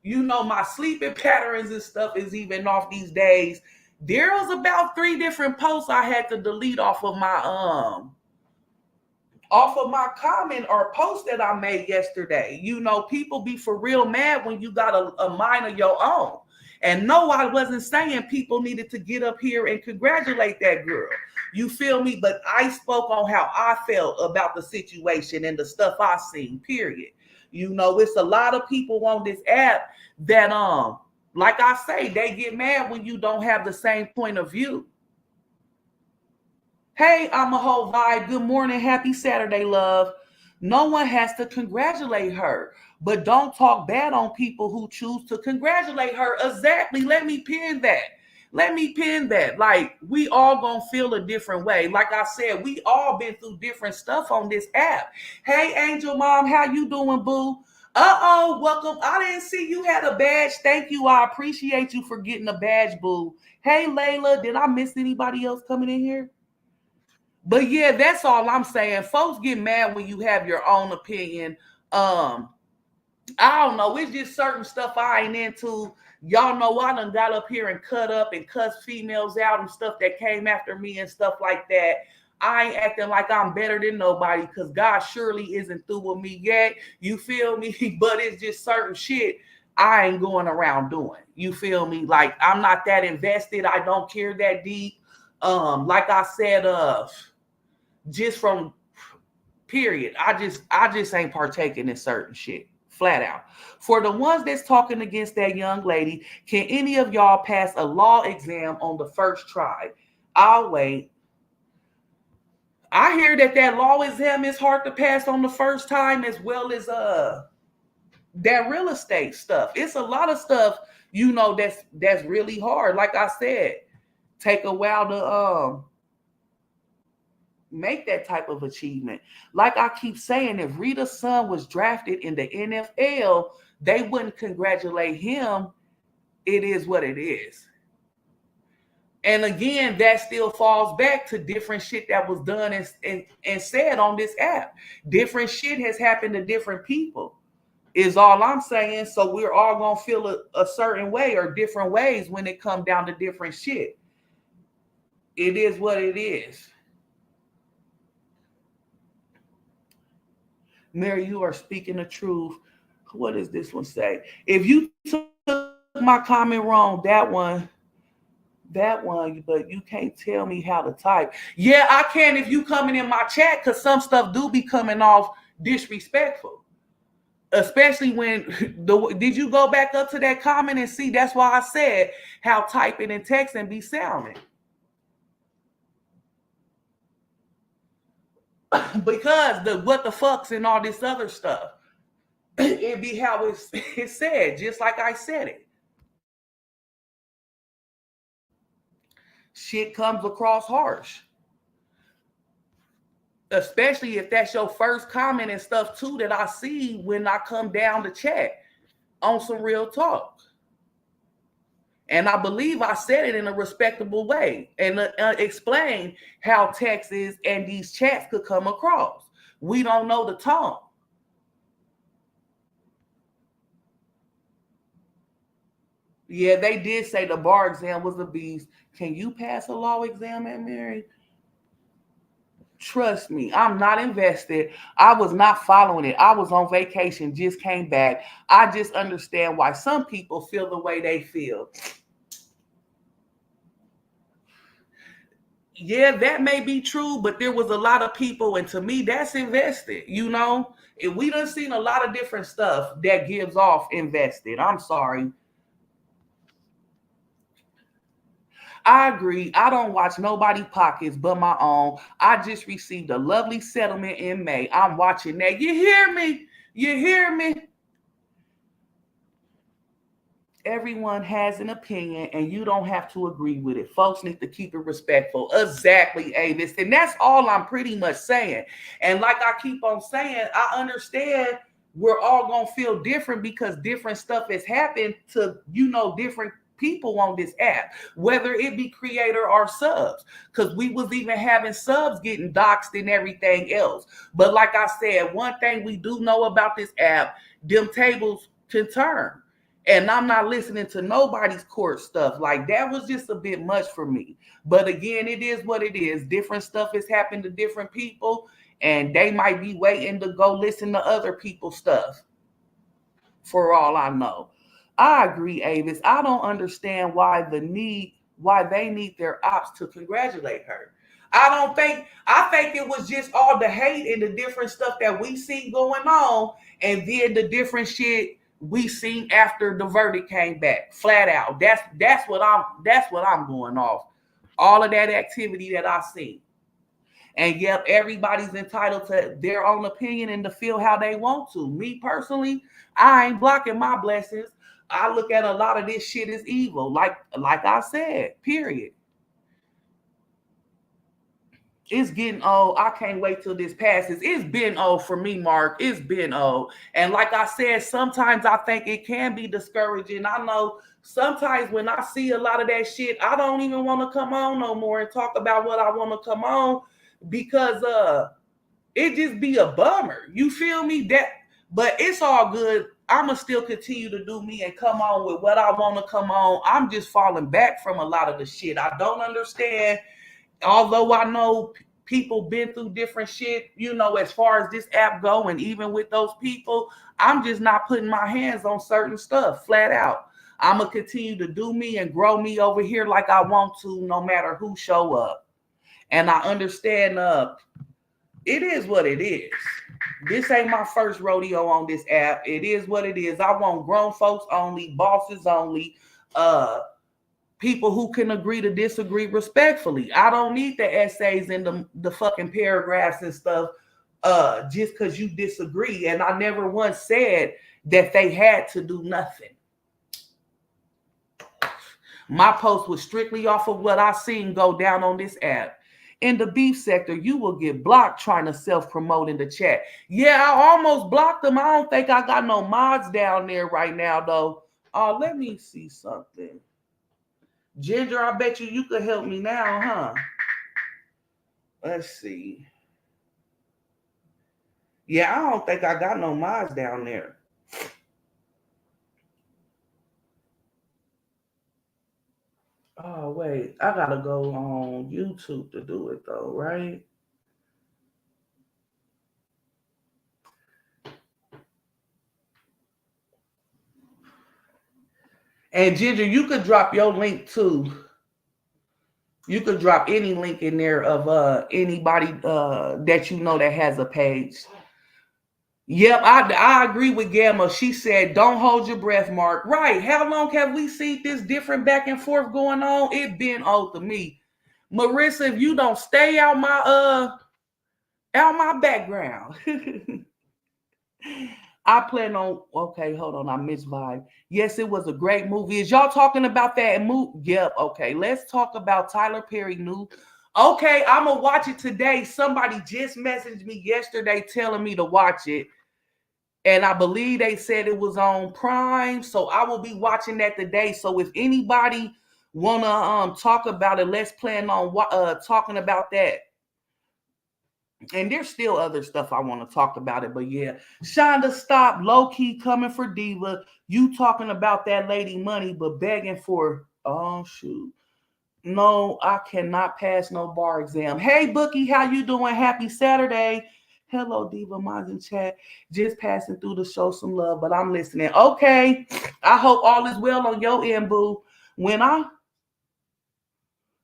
my sleeping patterns and stuff is even off these days. There was about 3 different posts I had to delete off of my off of my comment or post that I made yesterday. You know, people be for real mad when you got a mind of your own. And no, I wasn't saying people needed to get up here and congratulate that girl. You feel me? But I spoke on how I felt about the situation and the stuff I seen, period. You know, it's a lot of people on this app that like I say, they get mad when you don't have the same point of view. Hey, I'm a whole vibe. Good morning. Happy Saturday, love. No one has to congratulate her, but don't talk bad on people who choose to congratulate her. Exactly. Let me pin that. Let me pin that. Like, we all gonna feel a different way. Like I said, we all been through different stuff on this app. Hey, Angel Mom, how you doing, boo? Uh-oh, welcome. I didn't see you had a badge. Thank you. I appreciate you for getting a badge, boo. Hey, Layla, did I miss anybody else coming in here? But yeah, that's all I'm saying. Folks get mad when you have your own opinion. I don't know. It's just certain stuff I ain't into. Y'all know I done got up here and cut up and cuss females out and stuff that came after me and stuff like that. I ain't acting like I'm better than nobody because God surely isn't through with me yet. You feel me? But it's just certain shit I ain't going around doing. You feel me? Like, I'm not that invested. I don't care that deep. Like I said, just from period, I just ain't partaking in certain shit. Flat out. For the ones that's talking against that young lady, can any of y'all pass a law exam on the first try? I'll wait. I hear that law exam is hard to pass on the first time, as well as that real estate stuff. It's a lot of stuff, you know, that's really hard. Like I said, take a while to make that type of achievement. Like I keep saying, if Rita's son was drafted in the NFL, they wouldn't congratulate him. It is what it is. And again, that still falls back to different shit that was done and said on this app. Different shit has happened to different people, is all I'm saying. So we're all going to feel a certain way or different ways when it comes down to different shit. It is what it is. Mary, you are speaking the truth. What does this one say? If you took my comment wrong, that one, but you can't tell me how to type. Yeah, I can if you coming in my chat, because some stuff do be coming off disrespectful. Especially when, did you go back up to that comment and see? That's why I said how typing and texting be sounding. Because the what the fucks and all this other stuff, it be how it's said, just like I said it. Shit comes across harsh. Especially if that's your first comment and stuff too that I see when I come down to chat on some real talk. And I believe I said it in a respectable way and explain how texts and these chats could come across. We don't know the tone. Yeah, they did say the bar exam was a beast. Can you pass a law exam, Aunt Mary? Trust me, I'm not invested. I was not following it. I was on vacation, just came back. I just understand why some people feel the way they feel. Yeah, that may be true, but there was a lot of people, and to me, that's invested. You know, and we done seen a lot of different stuff that gives off invested. I'm sorry. I agree. I don't watch nobody pockets but my own. I just received a lovely settlement in May. I'm watching that. You hear me? You hear me? Everyone has an opinion and you don't have to agree with it. Folks need to keep it respectful. Exactly, Avis. And that's all I'm pretty much saying. And like I keep on saying, I understand we're all going to feel different because different stuff has happened to, you know, different people on this app, whether it be creator or subs, because we was even having subs getting doxxed and everything else. But like I said, one thing we do know about this app, them tables can turn. And I'm not listening to nobody's court stuff. Like, that was just a bit much for me. But again, it is what it is. Different stuff has happened to different people. and they might be waiting to go listen to other people's stuff. For all I know, I agree, Avis. I don't understand why they need their ops to congratulate her. I think it was just all the hate and the different stuff that we see going on, and then the different shit we seen after the verdict came back. Flat out. That's what I'm going off. All of that activity that I see. And yep, everybody's entitled to their own opinion and to feel how they want to. Me personally, I ain't blocking my blessings. I look at a lot of this shit as evil. Like I said, period. It's getting old. I can't wait till this passes. It's been old for me, Mark. It's been old. And like I said, sometimes I think it can be discouraging. I know sometimes when I see a lot of that shit, I don't even want to come on no more and talk about what I want to come on because it just be a bummer. You feel me? But it's all good. I'ma still continue to do me and come on with what I want to come on. I'm just falling back from a lot of the shit. I don't understand. Although I know people been through different shit, as far as this app go, and even with those people, I'm just not putting my hands on certain stuff, flat out. I'm gonna continue to do me and grow me over here like I want to, no matter who show up. And I understand it is what it is. This ain't my first rodeo on this app. It is what it is. I want grown folks only, bosses only, people who can agree to disagree respectfully. I don't need the essays and the fucking paragraphs and stuff just because you disagree. And I never once said that they had to do nothing. My post was strictly off of what I seen go down on this app. In the beef sector, you will get blocked trying to self-promote in the chat. Yeah, I almost blocked them. I don't think I got no mods down there right now, though. Let me see something. Ginger, I bet you could help me now, huh? Let's see. Yeah, I don't think I got no mods down there. Oh, wait. I got to go on YouTube to do it, though, right? And Ginger, you could drop your link too. You could drop any link in there of anybody that you know that has a page. Yep, I agree with Gamma. She said, don't hold your breath, Mark. Right. How long have we seen this different back and forth going on? It's been old to me. Marissa, if you don't stay out my background. I plan on, okay, hold on, I missed vibe. Yes, it was a great movie. Is y'all talking about that movie? Yep, okay, let's talk about Tyler Perry new. Okay, I'm going to watch it today. Somebody just messaged me yesterday telling me to watch it. And I believe they said it was on Prime, so I will be watching that today. So if anybody want to talk about it, let's plan on talking about that. And there's still other stuff I want to talk about it, but yeah. Shonda, stop. Low-key coming for Diva. You talking about that lady money, but begging for, oh, shoot. No, I cannot pass no bar exam. Hey, Bookie, how you doing? Happy Saturday. Hello, Diva Mods in chat. Just passing through to show some love, but I'm listening. Okay. I hope all is well on your end, boo. When I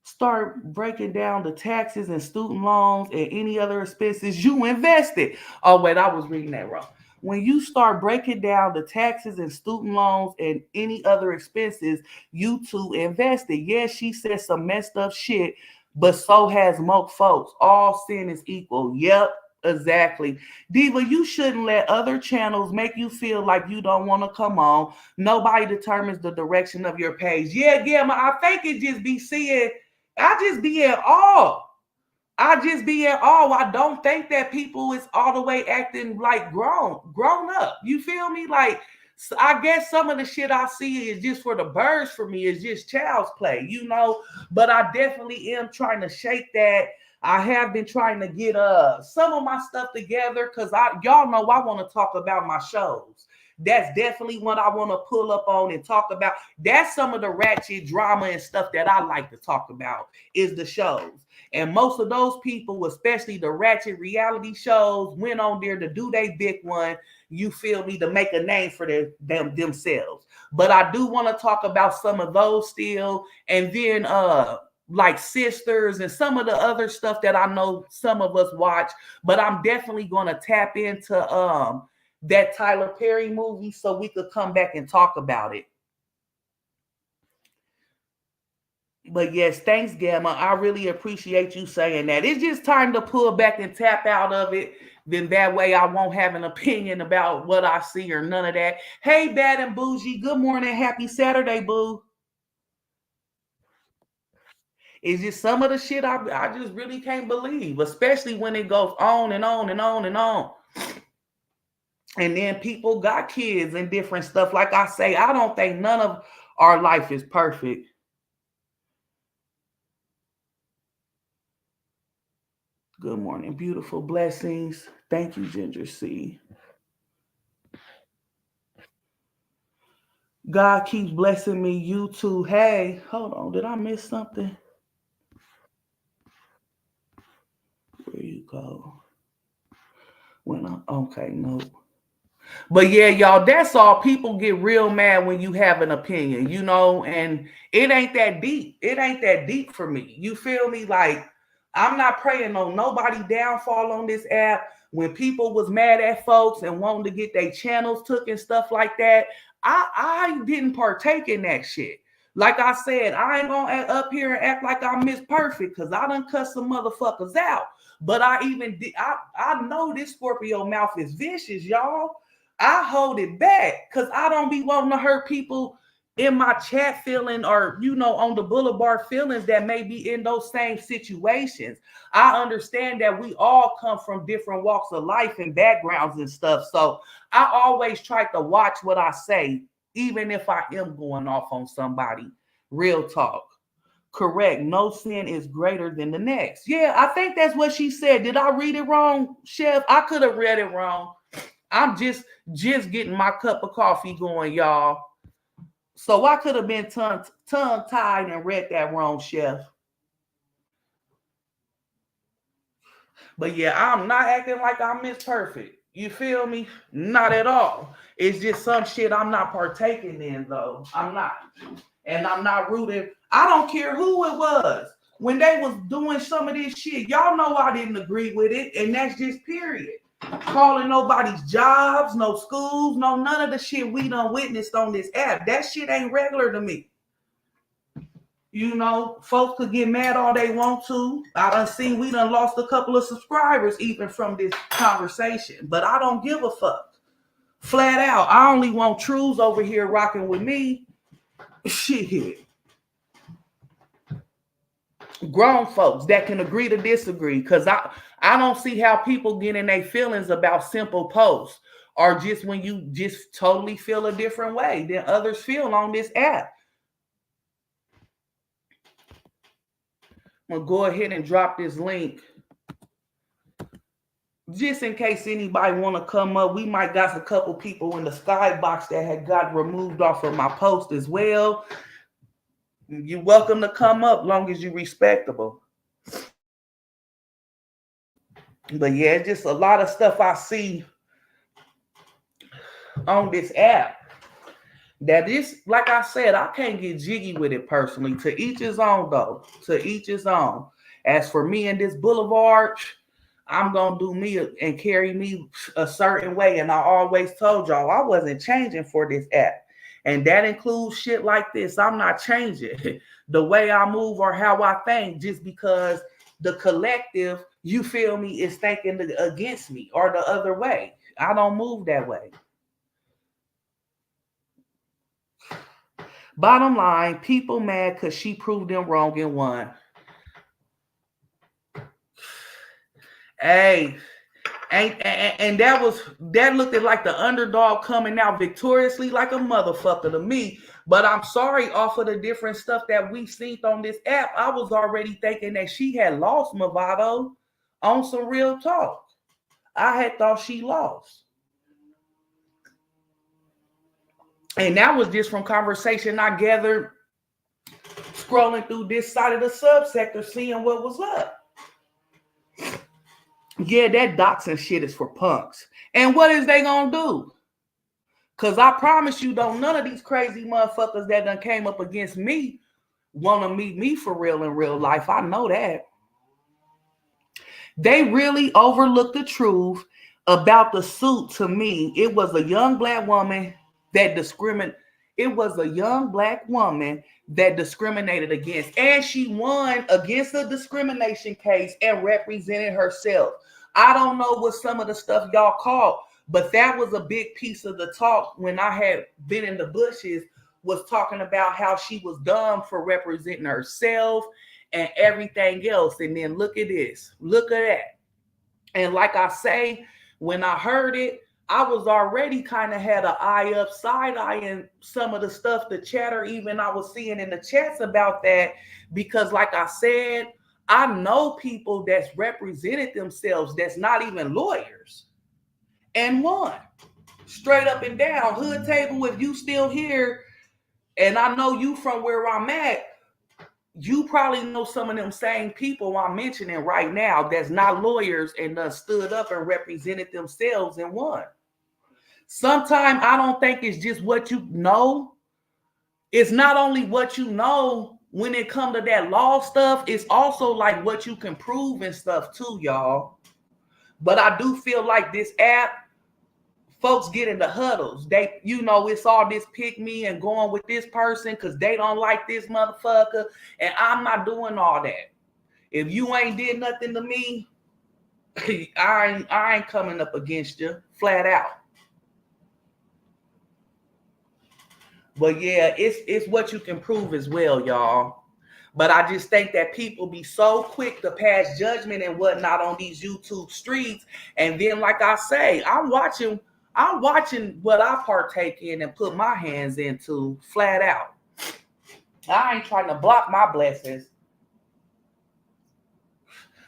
start breaking down the taxes and student loans and any other expenses you invested. Oh, wait, I was reading that wrong. When you start breaking down the taxes and student loans and any other expenses you two invested. Yes, she said some messed up shit, but so has most folks. All sin is equal. Yep, exactly. Diva, you shouldn't let other channels make you feel like you don't want to come on. Nobody determines the direction of your page. Yeah, I think it just be seeing... I just be at awe. I don't think that people is all the way acting like grown up. You feel me? Like, I guess some of the shit I see is just for the birds for me. It's just child's play, But I definitely am trying to shake that. I have been trying to get some of my stuff together because y'all know I want to talk about my shows. That's definitely one I want to pull up on and talk about. That's some of the ratchet drama and stuff that I like to talk about is the shows. And most of those people, especially the ratchet reality shows, went on there to do their big one, you feel me, to make a name for themselves. But I do want to talk about some of those still, and then like Sisters and some of the other stuff that I know some of us watch. But I'm definitely going to tap into that Tyler Perry movie so we could come back and talk about it. But yes, thanks, Gamma. I really appreciate you saying that. It's just time to pull back and tap out of it. Then that way I won't have an opinion about what I see or none of that. Hey, Bad and Bougie. Good morning. Happy Saturday, boo. It's just some of the shit I just really can't believe, especially when it goes on and on and on and on. And then people got kids and different stuff. Like I say, I don't think none of our life is perfect. Good morning, beautiful blessings. Thank you, Ginger C. God keeps blessing me. You too. Hey, hold on. Did I miss something? Where you go? Okay, nope. But yeah, y'all, that's all. People get real mad when you have an opinion, you know, and it ain't that deep. It ain't that deep for me. You feel me? Like, I'm not praying on nobody downfall on this app. When people was mad at folks and wanting to get their channels took and stuff like that, I didn't partake in that shit. Like I said, I ain't gonna up here and act like I'm Miss Perfect because I done cuss some motherfuckers out. But I know this Scorpio mouth is vicious, y'all. I hold it back because I don't be wanting to hurt people in my chat feeling or, you know, on the boulevard feelings that may be in those same situations. I understand that we all come from different walks of life and backgrounds and stuff. So I always try to watch what I say, even if I am going off on somebody. Real talk. Correct. No sin is greater than the next. Yeah, I think that's what she said. Did I read it wrong, Chef? I could have read it wrong. I'm just getting my cup of coffee going, y'all. So I could have been tongue-tied and read that wrong, Chef. But yeah, I'm not acting like I'm Miss Perfect. You feel me? Not at all. It's just some shit I'm not partaking in, though. I'm not. And I'm not rooting. I don't care who it was. When they was doing some of this shit, y'all know I didn't agree with it. And that's just period. Calling nobody's jobs, no schools, no none of the shit we done witnessed on this app. That shit ain't regular to me. You know, folks could get mad all they want to. I done seen we done lost a couple of subscribers even from this conversation. But I don't give a fuck. Flat out. I only want truths over here rocking with me. Shit. Grown folks that can agree to disagree, because I don't see how people get in their feelings about simple posts or just when you just totally feel a different way than others feel on this app. I'm gonna go ahead and drop this link just in case anybody want to come up. We might got a couple people in the skybox that had got removed off of my post as well. You're welcome to come up long as you're respectable. But yeah, just a lot of stuff I see on this app that is, like I said, I can't get jiggy with it personally. To each his own, though. To each his own. As for me and this boulevard, I'm going to do me and carry me a certain way. And I always told y'all I wasn't changing for this app. And that includes shit like this. I'm not changing the way I move or how I think just because the collective, you feel me, is thinking against me or the other way. I don't move that way. Bottom line, people mad because she proved them wrong and won. Hey, and that looked like the underdog coming out victoriously like a motherfucker to me. But I'm sorry, off of the different stuff that we've seen on this app, I was already thinking that she had lost Movado on some real talk. I had thought she lost. And that was just from conversation I gathered scrolling through this side of the subsector, seeing what was up. Yeah, that doxing shit is for punks. And what is they gonna do? Because I promise you, don't none of these crazy motherfuckers that done came up against me want to meet me for real in real life. I know that. They really overlooked the truth about the suit. To me, it was a young black woman that discriminated. It was a young black woman that discriminated against, and she won against the discrimination case and represented herself. I don't know what some of the stuff y'all called, but that was a big piece of the talk when I had been in the bushes, was talking about how she was dumb for representing herself and everything else. And then look at this, look at that. And like I say, when I heard it, I was already kind of had an eye up, side eyeing some of the stuff, the chatter, even I was seeing in the chats about that, because like I said, I know people that's represented themselves that's not even lawyers and won. Straight up and down. Hood table, if you still here, and I know you from where I'm at, you probably know some of them same people I'm mentioning right now that's not lawyers and stood up and represented themselves and won. Sometimes I don't think it's just what you know. It's not only what you know when it comes to that law stuff, it's also like what you can prove and stuff too, y'all. But I do feel like this app, folks get in the huddles. They, it's all this pick me and going with this person because they don't like this motherfucker. And I'm not doing all that. If you ain't did nothing to me, I ain't coming up against you, flat out. But yeah, it's what you can prove as well, y'all. But I just think that people be so quick to pass judgment and whatnot on these YouTube streets. And then, like I say, I'm watching what I partake in and put my hands into, flat out. I ain't trying to block my blessings.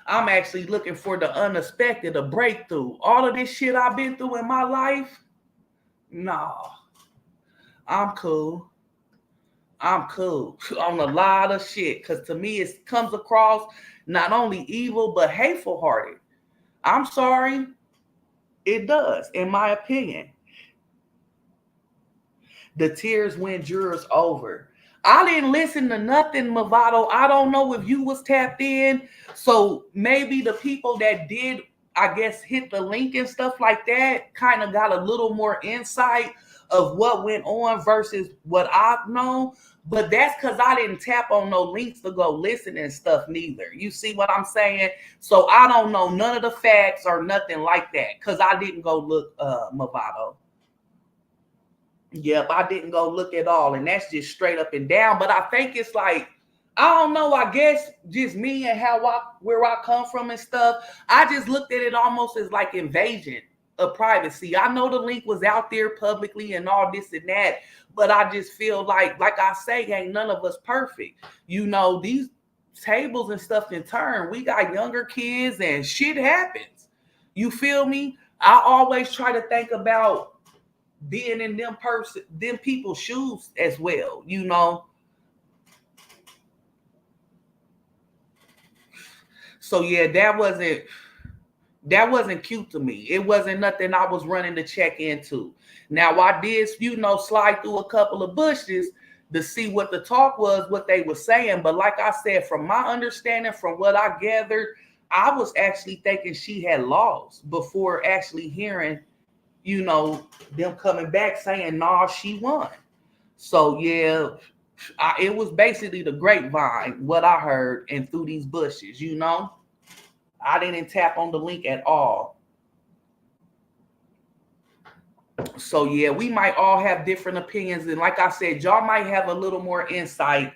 I'm actually looking for the unexpected, a breakthrough. All of this shit I've been through in my life, no. I'm cool. I'm cool on a lot of shit, because to me it comes across not only evil but hateful hearted. I'm sorry, it does, in my opinion. The tears win jurors over. I didn't listen to nothing, Movado. I don't know if you was tapped in, so maybe the people that did, I guess, hit the link and stuff like that kind of got a little more insight of what went on versus what I've known. But that's because I didn't tap on no links to go listen and stuff neither. You see what I'm saying? So I don't know none of the facts or nothing like that because I didn't go look, Movado. Yep, I didn't go look at all. And that's just straight up and down. But I think it's like, I don't know, I guess just me and where I come from and stuff. I just looked at it almost as like invasion of privacy. I know the link was out there publicly and all this and that, but I just feel like I say, ain't none of us perfect. These tables and stuff in turn, we got younger kids and shit happens. You feel me? I always try to think about being in them people's shoes as well, So yeah, that wasn't cute to me. It wasn't nothing I was running to check into. Now I did, slide through a couple of bushes to see what the talk was, what they were saying. But like I said, from my understanding, from what I gathered, I was actually thinking she had lost before actually hearing them coming back saying, nah, she won. So yeah, it was basically the grapevine, what I heard, and through these bushes, I didn't tap on the link at all. So yeah, we might all have different opinions. And like I said, y'all might have a little more insight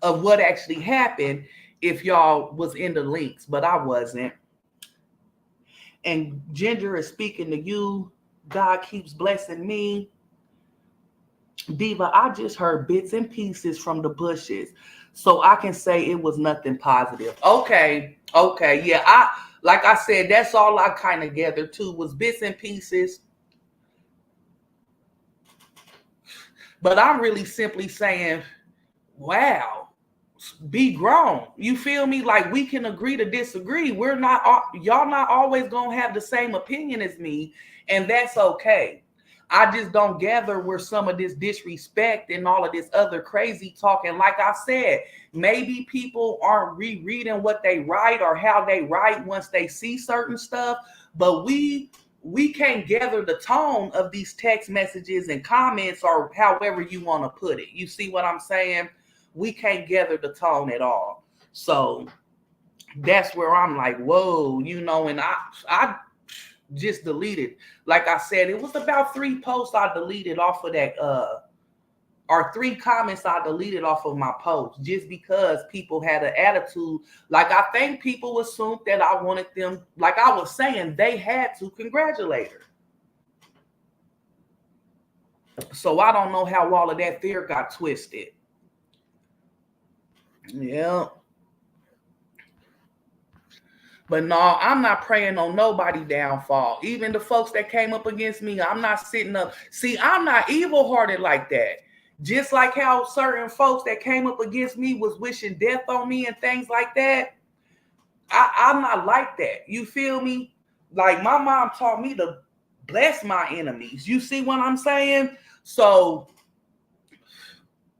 of what actually happened if y'all was in the links, but I wasn't. And Ginger is speaking to you. God keeps blessing me. Diva, I just heard bits and pieces from the bushes, so I can say it was nothing positive. Okay. Yeah, like I said, that's all I kind of gathered too, was bits and pieces. But I'm really simply saying, wow, be grown. You feel me? Like, we can agree to disagree. Y'all not always gonna have the same opinion as me, and that's okay. I just don't gather where some of this disrespect and all of this other crazy talking. Like I said, maybe people aren't rereading what they write or how they write once they see certain stuff, but we can't gather the tone of these text messages and comments, or however you want to put it. You see what I'm saying? We can't gather the tone at all. So that's where I'm like, whoa, and I just deleted. Like I said, it was about 3 posts I deleted off of that, or 3 comments I deleted off of my post, just because people had an attitude. Like, I think people assumed that I wanted them, like I was saying, they had to congratulate her. So I don't know how all of that fear got twisted. Yeah. But no, I'm not praying on nobody downfall. Even the folks that came up against me, I'm not sitting up. See, I'm not evil-hearted like that. Just like how certain folks that came up against me was wishing death on me and things like that. I'm not like that. You feel me? Like, my mom taught me to bless my enemies. You see what I'm saying? So,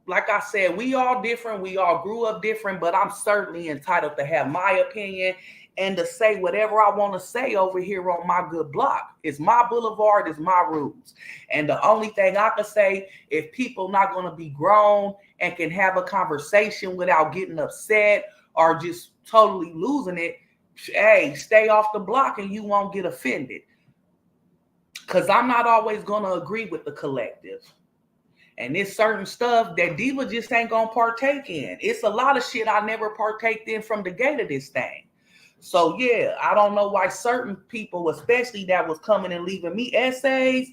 like I said, we all different. We all grew up different, but I'm certainly entitled to have my opinion and to say whatever I want to say over here on my good block. It's my boulevard, it's my rules. And the only thing I can say, if people not going to be grown and can have a conversation without getting upset or just totally losing it, hey, stay off the block and you won't get offended. Because I'm not always going to agree with the collective. And there's certain stuff that Diva just ain't going to partake in. It's a lot of shit I never partaked in from the gate of this thing. So, yeah, I don't know why certain people, especially that was coming and leaving me essays,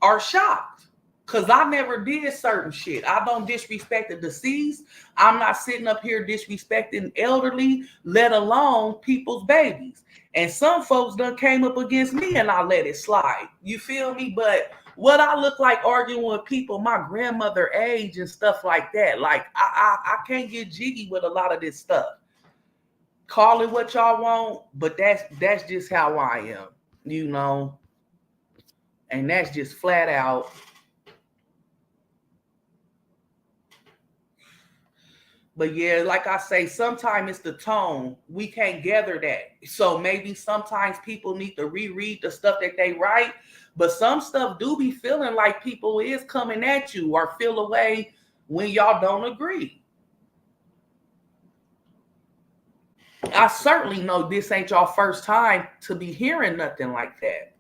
are shocked. Because I never did certain shit. I don't disrespect the deceased. I'm not sitting up here disrespecting elderly, let alone people's babies. And some folks done came up against me and I let it slide. You feel me? But what I look like arguing with people my grandmother age and stuff like that, like I can't get jiggy with a lot of this stuff. Call it what y'all want, but that's just how I am, and that's just flat out. But yeah, like I say, sometimes it's the tone. We can't gather that. So maybe sometimes people need to reread the stuff that they write, but some stuff do be feeling like people is coming at you or feel away when y'all don't agree. I certainly know this ain't y'all first time to be hearing nothing like that.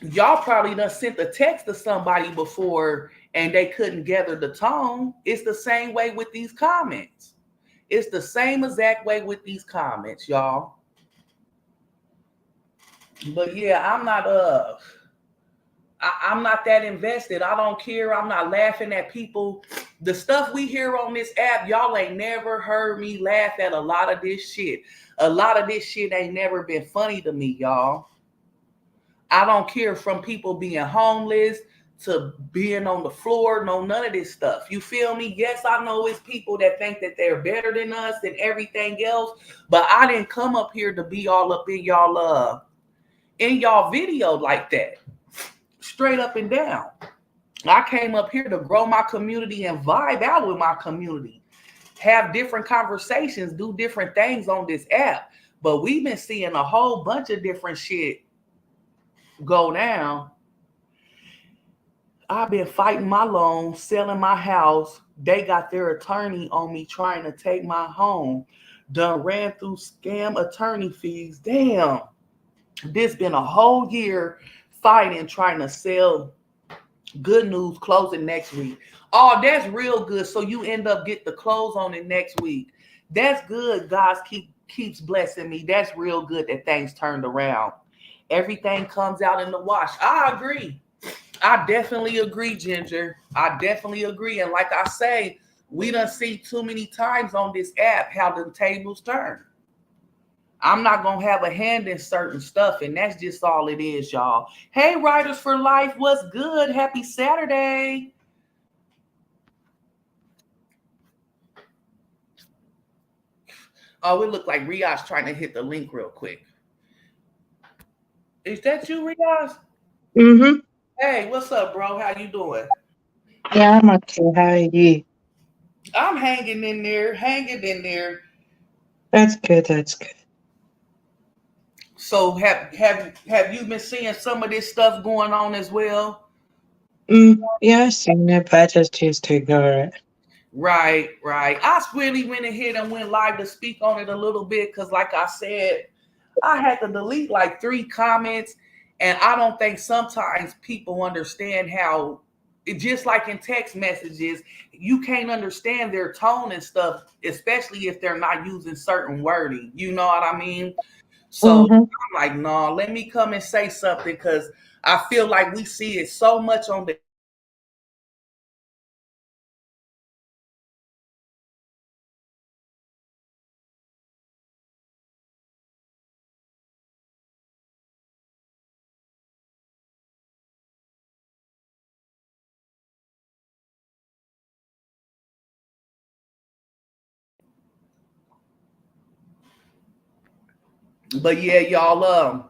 Y'all probably done sent a text to somebody before and they couldn't gather the tone. It's the same way with these comments. It's the same exact way with these comments, y'all. But yeah, I'm not that invested. I don't care. I'm not laughing at people. The stuff we hear on this app, y'all ain't never heard me laugh at a lot of this shit. A lot of this shit ain't never been funny to me, y'all. I don't care, from people being homeless to being on the floor, no, none of this stuff. You feel me? Yes, I know it's people that think that they're better than us and everything else, but I didn't come up here to be all up in y'all video like that. Straight up and down. I came up here to grow my community and vibe out with my community. Have different conversations, do different things on this app. But we've been seeing a whole bunch of different shit go down. I've been fighting my loan, selling my house. They got their attorney on me trying to take my home. Done ran through scam attorney fees. Damn. This been a whole year fighting, trying to sell. Good news, closing next week. Oh, that's real good. So you end up get the close on it next week. That's good. God keeps blessing me. That's real good that things turned around. Everything comes out in the wash. I agree. I definitely agree, Ginger. I definitely agree. And like I say, we done see too many times on this app how the tables turn. I'm not gonna have a hand in certain stuff, and that's just all it is, y'all. Hey, Writers for Life, what's good? Happy Saturday. Oh, it looked like Riaz trying to hit the link real quick. Is that you, Riaz? Mm-hmm. Hey, what's up, bro? How you doing? Yeah, I'm okay. How are you? I'm hanging in there, hanging in there. That's good. That's good. So have you been seeing some of this stuff going on as well? Yeah, I've seen it, but I just choose to ignore it. Right, right. I really went ahead and went live to speak on it a little bit because, like I said, I had to delete like 3 comments, and I don't think sometimes people understand how, just like in text messages, you can't understand their tone and stuff, especially if they're not using certain wording. You know what I mean? So Mm-hmm. I'm like, no, let me come and say something because I feel like we see it so much on the but yeah, y'all,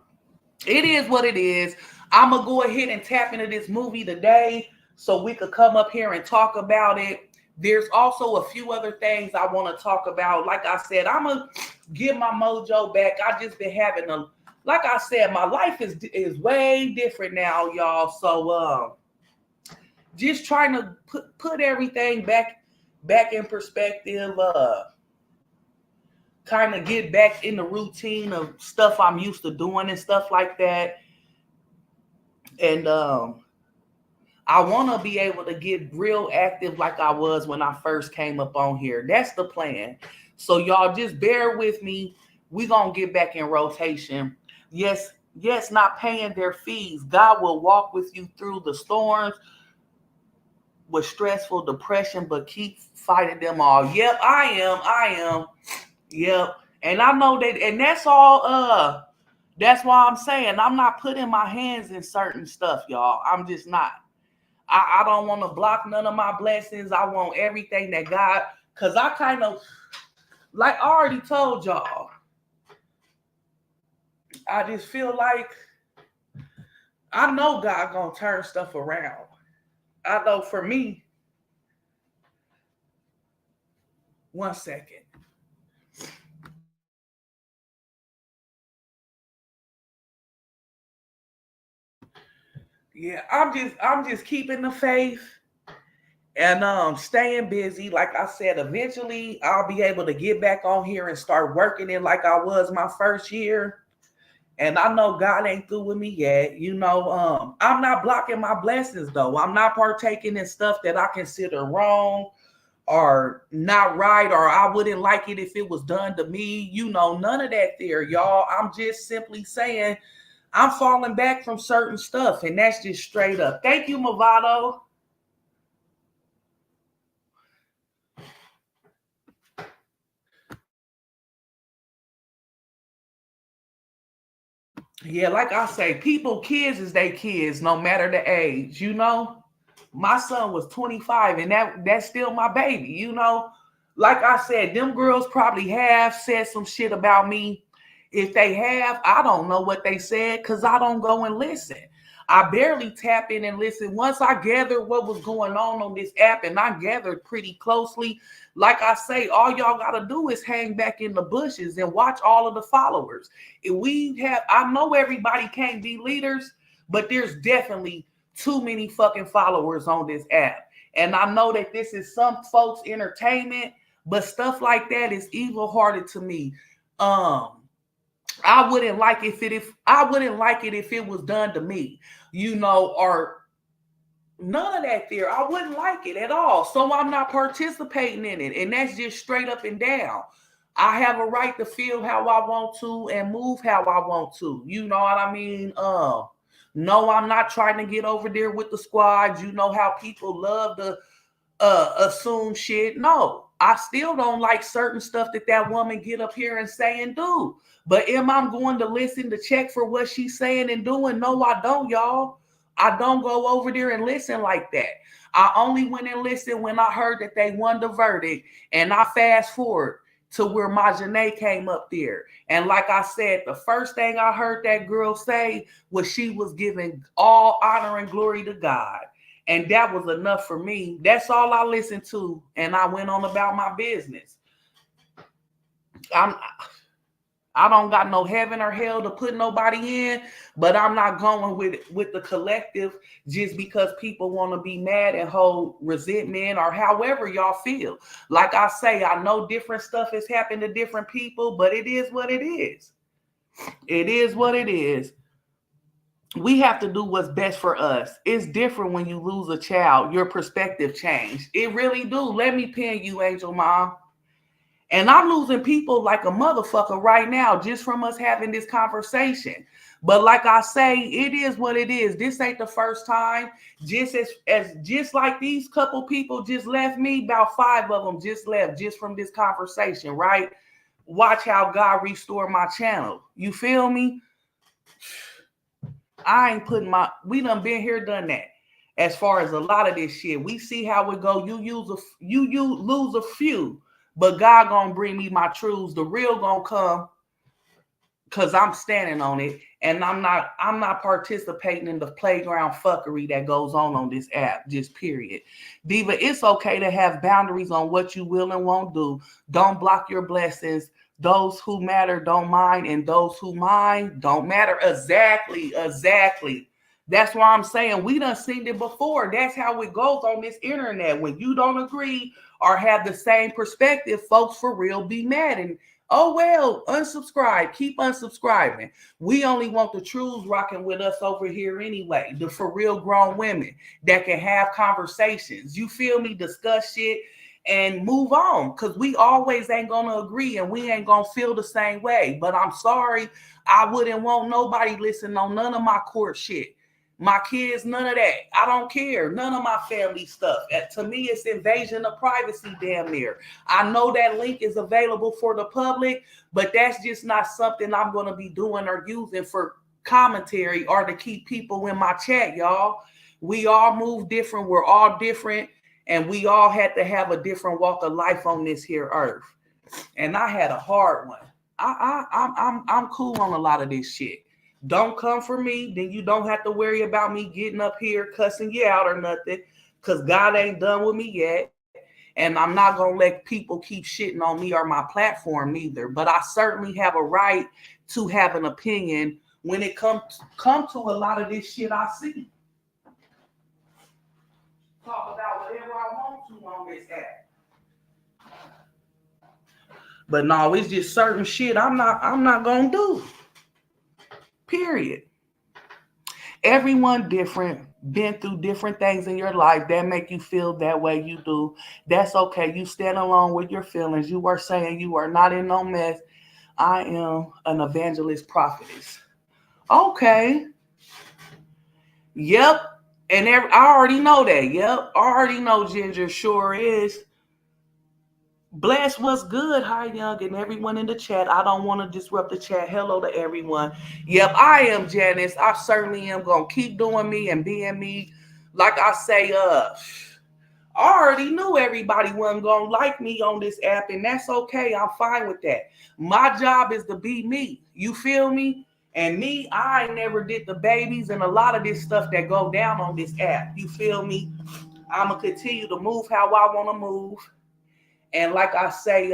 it is what it is. I'm gonna go ahead and tap into this movie today so we could come up here and talk about it. There's also a few other things I want to talk about. Like I said, I'm gonna get my mojo back. I just been having a, like I said, my life is way different now, y'all. So just trying to put everything back in perspective. Kind of get back in the routine of stuff I'm used to doing and stuff like that. And I want to be able to get real active like I was when I first came up on here. That's the plan. So y'all just bear with me. We're going to get back in rotation. Yes, not paying their fees. God will walk with you through the storms with stressful depression, but keep fighting them all. Yep, I am. Yep. And I know that, and that's all, that's why I'm saying I'm not putting my hands in certain stuff, y'all. I'm just not. I don't want to block none of my blessings. I want everything that God, because I kind of, like I already told y'all, I just feel like I know God gonna turn stuff around. I know for me, 1 second. Yeah, I'm just keeping the faith and staying busy. Like I said, eventually I'll be able to get back on here and start working it like I was my first year. And I know God ain't through with me yet. You know, I'm not blocking my blessings though. I'm not partaking in stuff that I consider wrong or not right, or I wouldn't like it if it was done to me. You know, none of that there, y'all. I'm just simply saying I'm falling back from certain stuff, and that's just straight up. Thank you, Movado. Yeah, like I say, kids is they kids, no matter the age, you know. My son was 25, and that's still my baby, you know. Like I said, them girls probably have said some shit about me. If they have, I don't know what they said because I don't go and listen. I barely tap in and listen. Once I gathered what was going on this app, and I gathered pretty closely, like I say, all y'all got to do is hang back in the bushes and watch all of the followers. If we have, I know everybody can't be leaders, but there's definitely too many fucking followers on this app. And I know that this is some folks' entertainment, but stuff like that is evil hearted to me. I wouldn't like if I wouldn't like it if it was done to me, you know, or none of that there. I wouldn't like it at all. So I'm not participating in it. And that's just straight up and down. I have a right to feel how I want to and move how I want to. You know what I mean? No, I'm not trying to get over there with the squad. You know how people love to assume shit. No, I still don't like certain stuff that woman get up here and say and do. But am I going to listen to check for what she's saying and doing? No, I don't, y'all. I don't go over there and listen like that. I only went and listened when I heard that they won the verdict, and I fast forward to where my Janae came up there. And like I said, the first thing I heard that girl say was she was giving all honor and glory to God. And that was enough for me. That's all I listened to. And I went on about my business. I don't got no heaven or hell to put nobody in, but I'm not going with the collective just because people want to be mad and hold resentment or however y'all feel. Like I say, I know different stuff has happened to different people, but it is what it is. It is what it is. We have to do what's best for us. It's different when you lose a child. Your perspective changed. It really do. Let me pin you, Angel Mom. And I'm losing people like a motherfucker right now just from us having this conversation. But like I say, it is what it is. This ain't the first time. Just like these couple people just left me, about 5 of them just left just from this conversation, right? Watch how God restore my channel. You feel me? I ain't putting we done been here, done that. As far as a lot of this shit, we see how it go. You lose a few, but God gonna bring me my truths. The real gonna come because I'm standing on it, and I'm not participating in the playground fuckery that goes on this app. Just period. Diva, it's okay to have boundaries on what you will and won't do. Don't block your blessings. Those who matter don't mind, and those who mind don't matter. Exactly. That's why I'm saying we done seen it before. That's how it goes on this internet. When you don't agree or have the same perspective, folks for real be mad. And oh well, unsubscribe. Keep unsubscribing. We only want the truths rocking with us over here anyway. The for real grown women that can have conversations. You feel me? Discuss shit and move on, because we always ain't gonna agree and we ain't gonna feel the same way. But I'm sorry, I wouldn't want nobody listening on none of my court shit. My kids, none of that. I don't care. None of my family stuff. To me, it's invasion of privacy damn near. I know that link is available for the public, but that's just not something I'm going to be doing or using for commentary or to keep people in my chat, y'all. We all move different. We're all different. And we all had to have a different walk of life on this here earth. And I had a hard one. I'm cool on a lot of this shit. Don't come for me, then you don't have to worry about me getting up here cussing you out or nothing, because God ain't done with me yet. And I'm not going to let people keep shitting on me or my platform either. But I certainly have a right to have an opinion when it come to a lot of this shit I see. Talk about whatever I want to on this app. But no, it's just certain shit I'm not going to do. Period. Everyone different, been through different things in your life that make you feel that way you do. That's okay. You stand alone with your feelings. You are saying you are not in no mess. I am an evangelist prophetess. Okay. Yep. And I already know that. Yep. I already know Ginger sure is. Bless, what's good? Hi, Young, and everyone in the chat. I don't want to disrupt the chat. Hello to everyone. Yep, I am Janice. I certainly am going to keep doing me and being me. Like I say, I already knew everybody wasn't going to like me on this app, and that's okay. I'm fine with that. My job is to be me. You feel me? And me, I never did the babies and a lot of this stuff that go down on this app. You feel me? I'm going to continue to move how I want to move. And like I say,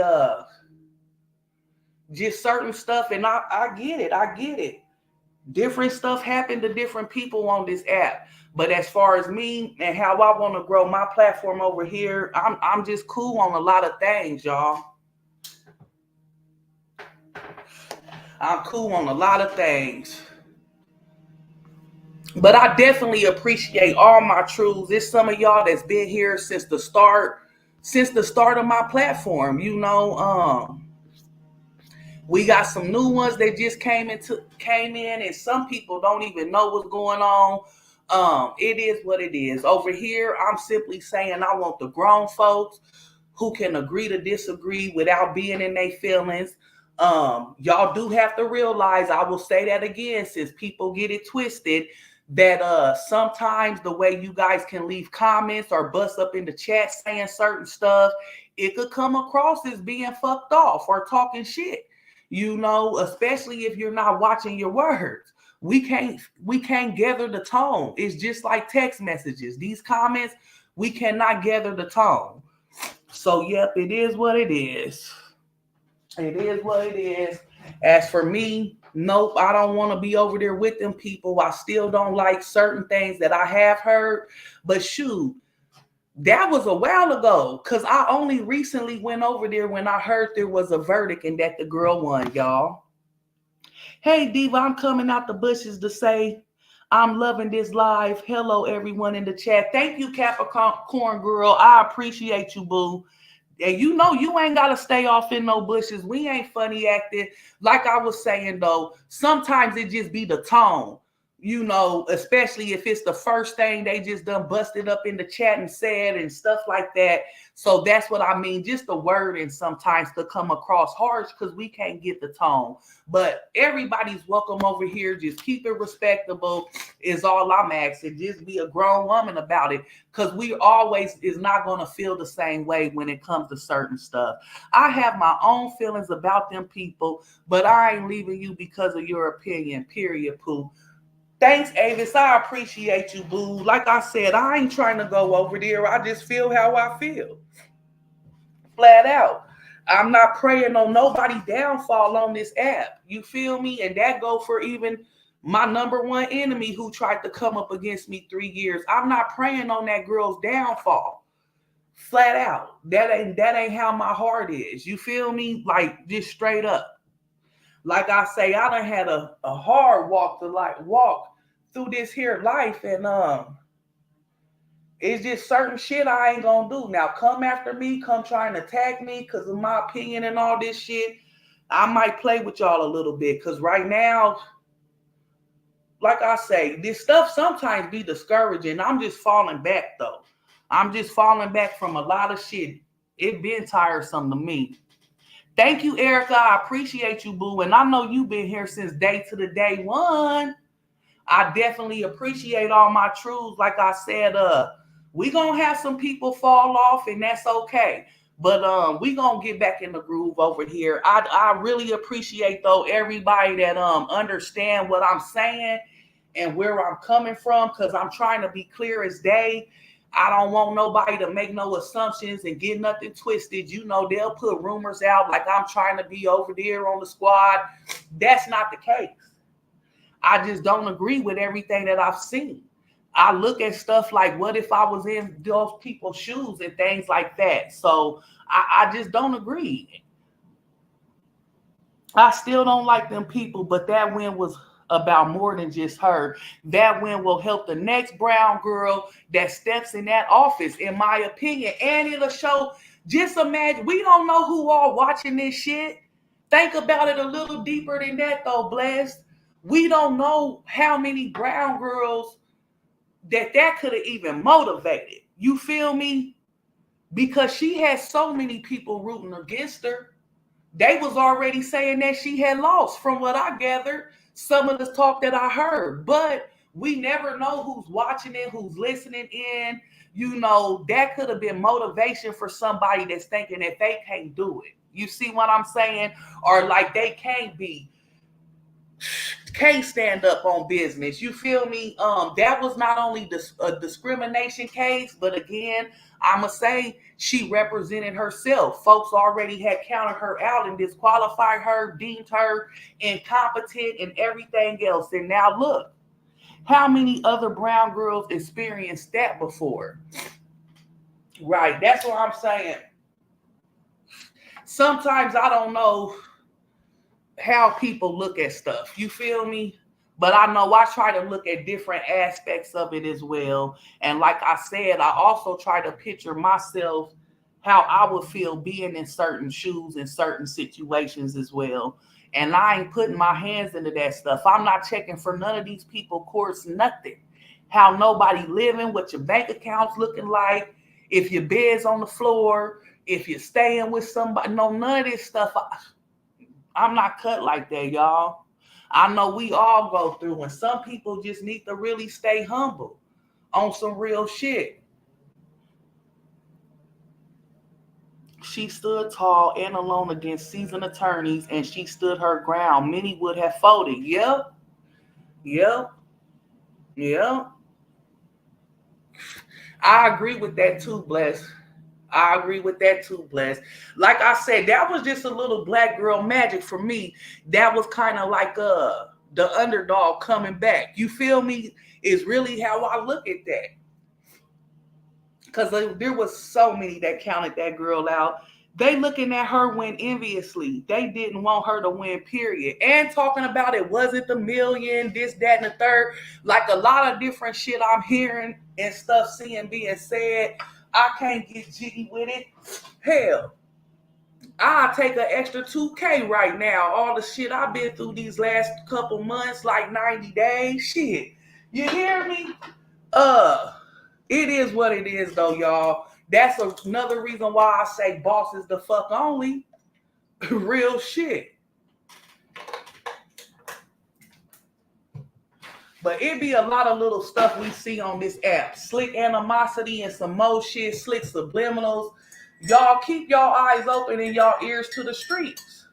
just certain stuff, and I get it. Different stuff happened to different people on this app. But as far as me and how I want to grow my platform over here, I'm just cool on a lot of things, y'all. I'm cool on a lot of things. But I definitely appreciate all my truths. There's some of y'all that's been here since the start of my platform. You know, we got some new ones that just came in, and some people don't even know what's going on. It is what it is. Over here, I'm simply saying I want the grown folks who can agree to disagree without being in their feelings. Y'all do have to realize, I will say that again, since people get it twisted, that sometimes the way you guys can leave comments or bust up in the chat saying certain stuff, it could come across as being fucked off or talking shit, especially if you're not watching your words. We can't gather the tone. It's just like text messages. These comments, we cannot gather the tone. So yep, it is what it is. It is what it is. As for me, nope, I don't want to be over there with them people. I still don't like certain things that I have heard. But shoot, that was a while ago, because I only recently went over there when I heard there was a verdict and that the girl won, y'all. Hey, Diva, I'm coming out the bushes to say I'm loving this live. Hello, everyone in the chat. Thank you, Capricorn girl. I appreciate you, boo. And you ain't got to stay off in no bushes. We ain't funny acting. Like I was saying, though, sometimes it just be the tone, especially if it's the first thing they just done busted up in the chat and said and stuff like that. So that's what I mean. Just the wording sometimes could come across harsh because we can't get the tone. But everybody's welcome over here. Just keep it respectable is all I'm asking. Just be a grown woman about it, because we always is not going to feel the same way when it comes to certain stuff. I have my own feelings about them people, but I ain't leaving you because of your opinion, period, poo. Thanks, Avis. I appreciate you, boo. Like I said, I ain't trying to go over there. I just feel how I feel. Flat out. I'm not praying on nobody downfall on this app. You feel me? And that go for even my number one enemy who tried to come up against me 3 years. I'm not praying on that girl's downfall. Flat out. That ain't how my heart is. You feel me? Like, just straight up. Like I say, I done had a hard walk through this here life, and it's just certain shit I ain't gonna do. Now, come after me, come trying to attack me because of my opinion and all this shit, I might play with y'all a little bit, because right now, like I say, this stuff sometimes be discouraging. I'm just falling back, though. I'm just falling back from a lot of shit. It been tiresome to me. Thank you, Erica. I appreciate you, boo. And I know you've been here since day one. I definitely appreciate all my truths. Like I said, we gonna have some people fall off, and that's okay. But we gonna get back in the groove over here. I really appreciate, though, everybody that understand what I'm saying and where I'm coming from, because I'm trying to be clear as day. I don't want nobody to make no assumptions and get nothing twisted. They'll put rumors out like I'm trying to be over there on the squad. That's not the case. I just don't agree with everything that I've seen. I look at stuff like, what if I was in those people's shoes and things like that? So I just don't agree. I still don't like them people, but that win was about more than just her. That win will help the next brown girl that steps in that office, in my opinion. And it'll show, just imagine, we don't know who all watching this shit. Think about it a little deeper than that, though, Blessed. We don't know how many brown girls that could have even motivated. You feel me? Because she had so many people rooting against her. They was already saying that she had lost, from what I gathered, some of the talk that I heard. But we never know who's watching it, who's listening in. That could have been motivation for somebody that's thinking that they can't do it. You see what I'm saying? Or like they can't stand up on business. You feel me? That was not only a discrimination case, but again, I'ma say she represented herself. Folks already had counted her out and disqualified her, deemed her incompetent and everything else. And now look, how many other brown girls experienced that before? Right, that's what I'm saying. Sometimes I don't know how people look at stuff. You feel me? But I know I try to look at different aspects of it as well. And like I said, I also try to picture myself how I would feel being in certain shoes in certain situations as well. And I ain't putting my hands into that stuff. I'm not checking for none of these people, course, nothing. How nobody living, what your bank account's looking like, if your bed's on the floor, if you're staying with somebody, no, none of this stuff. I'm not cut like that, y'all. I know we all go through, and some people just need to really stay humble on some real shit. She stood tall and alone against seasoned attorneys, and she stood her ground. Many would have folded. Yep. I agree with that too, Bless. Like I said, that was just a little black girl magic for me. That was kind of like the underdog coming back. You feel me? Is really how I look at that. Because there was so many that counted that girl out. They looking at her win enviously. They didn't want her to win, period. And talking about it wasn't the million, this, that, and the third. Like a lot of different shit I'm hearing and stuff seeing being said. I can't get jiggy with it. Hell, I'll take an extra 2K right now. All the shit I've been through these last couple months, like 90 days. Shit. You hear me? It is what it is, though, y'all. That's another reason why I say boss is the fuck only. Real shit. But it be a lot of little stuff we see on this app. Slick animosity and some more shit, slick subliminals. Y'all keep y'all eyes open and y'all ears to the streets.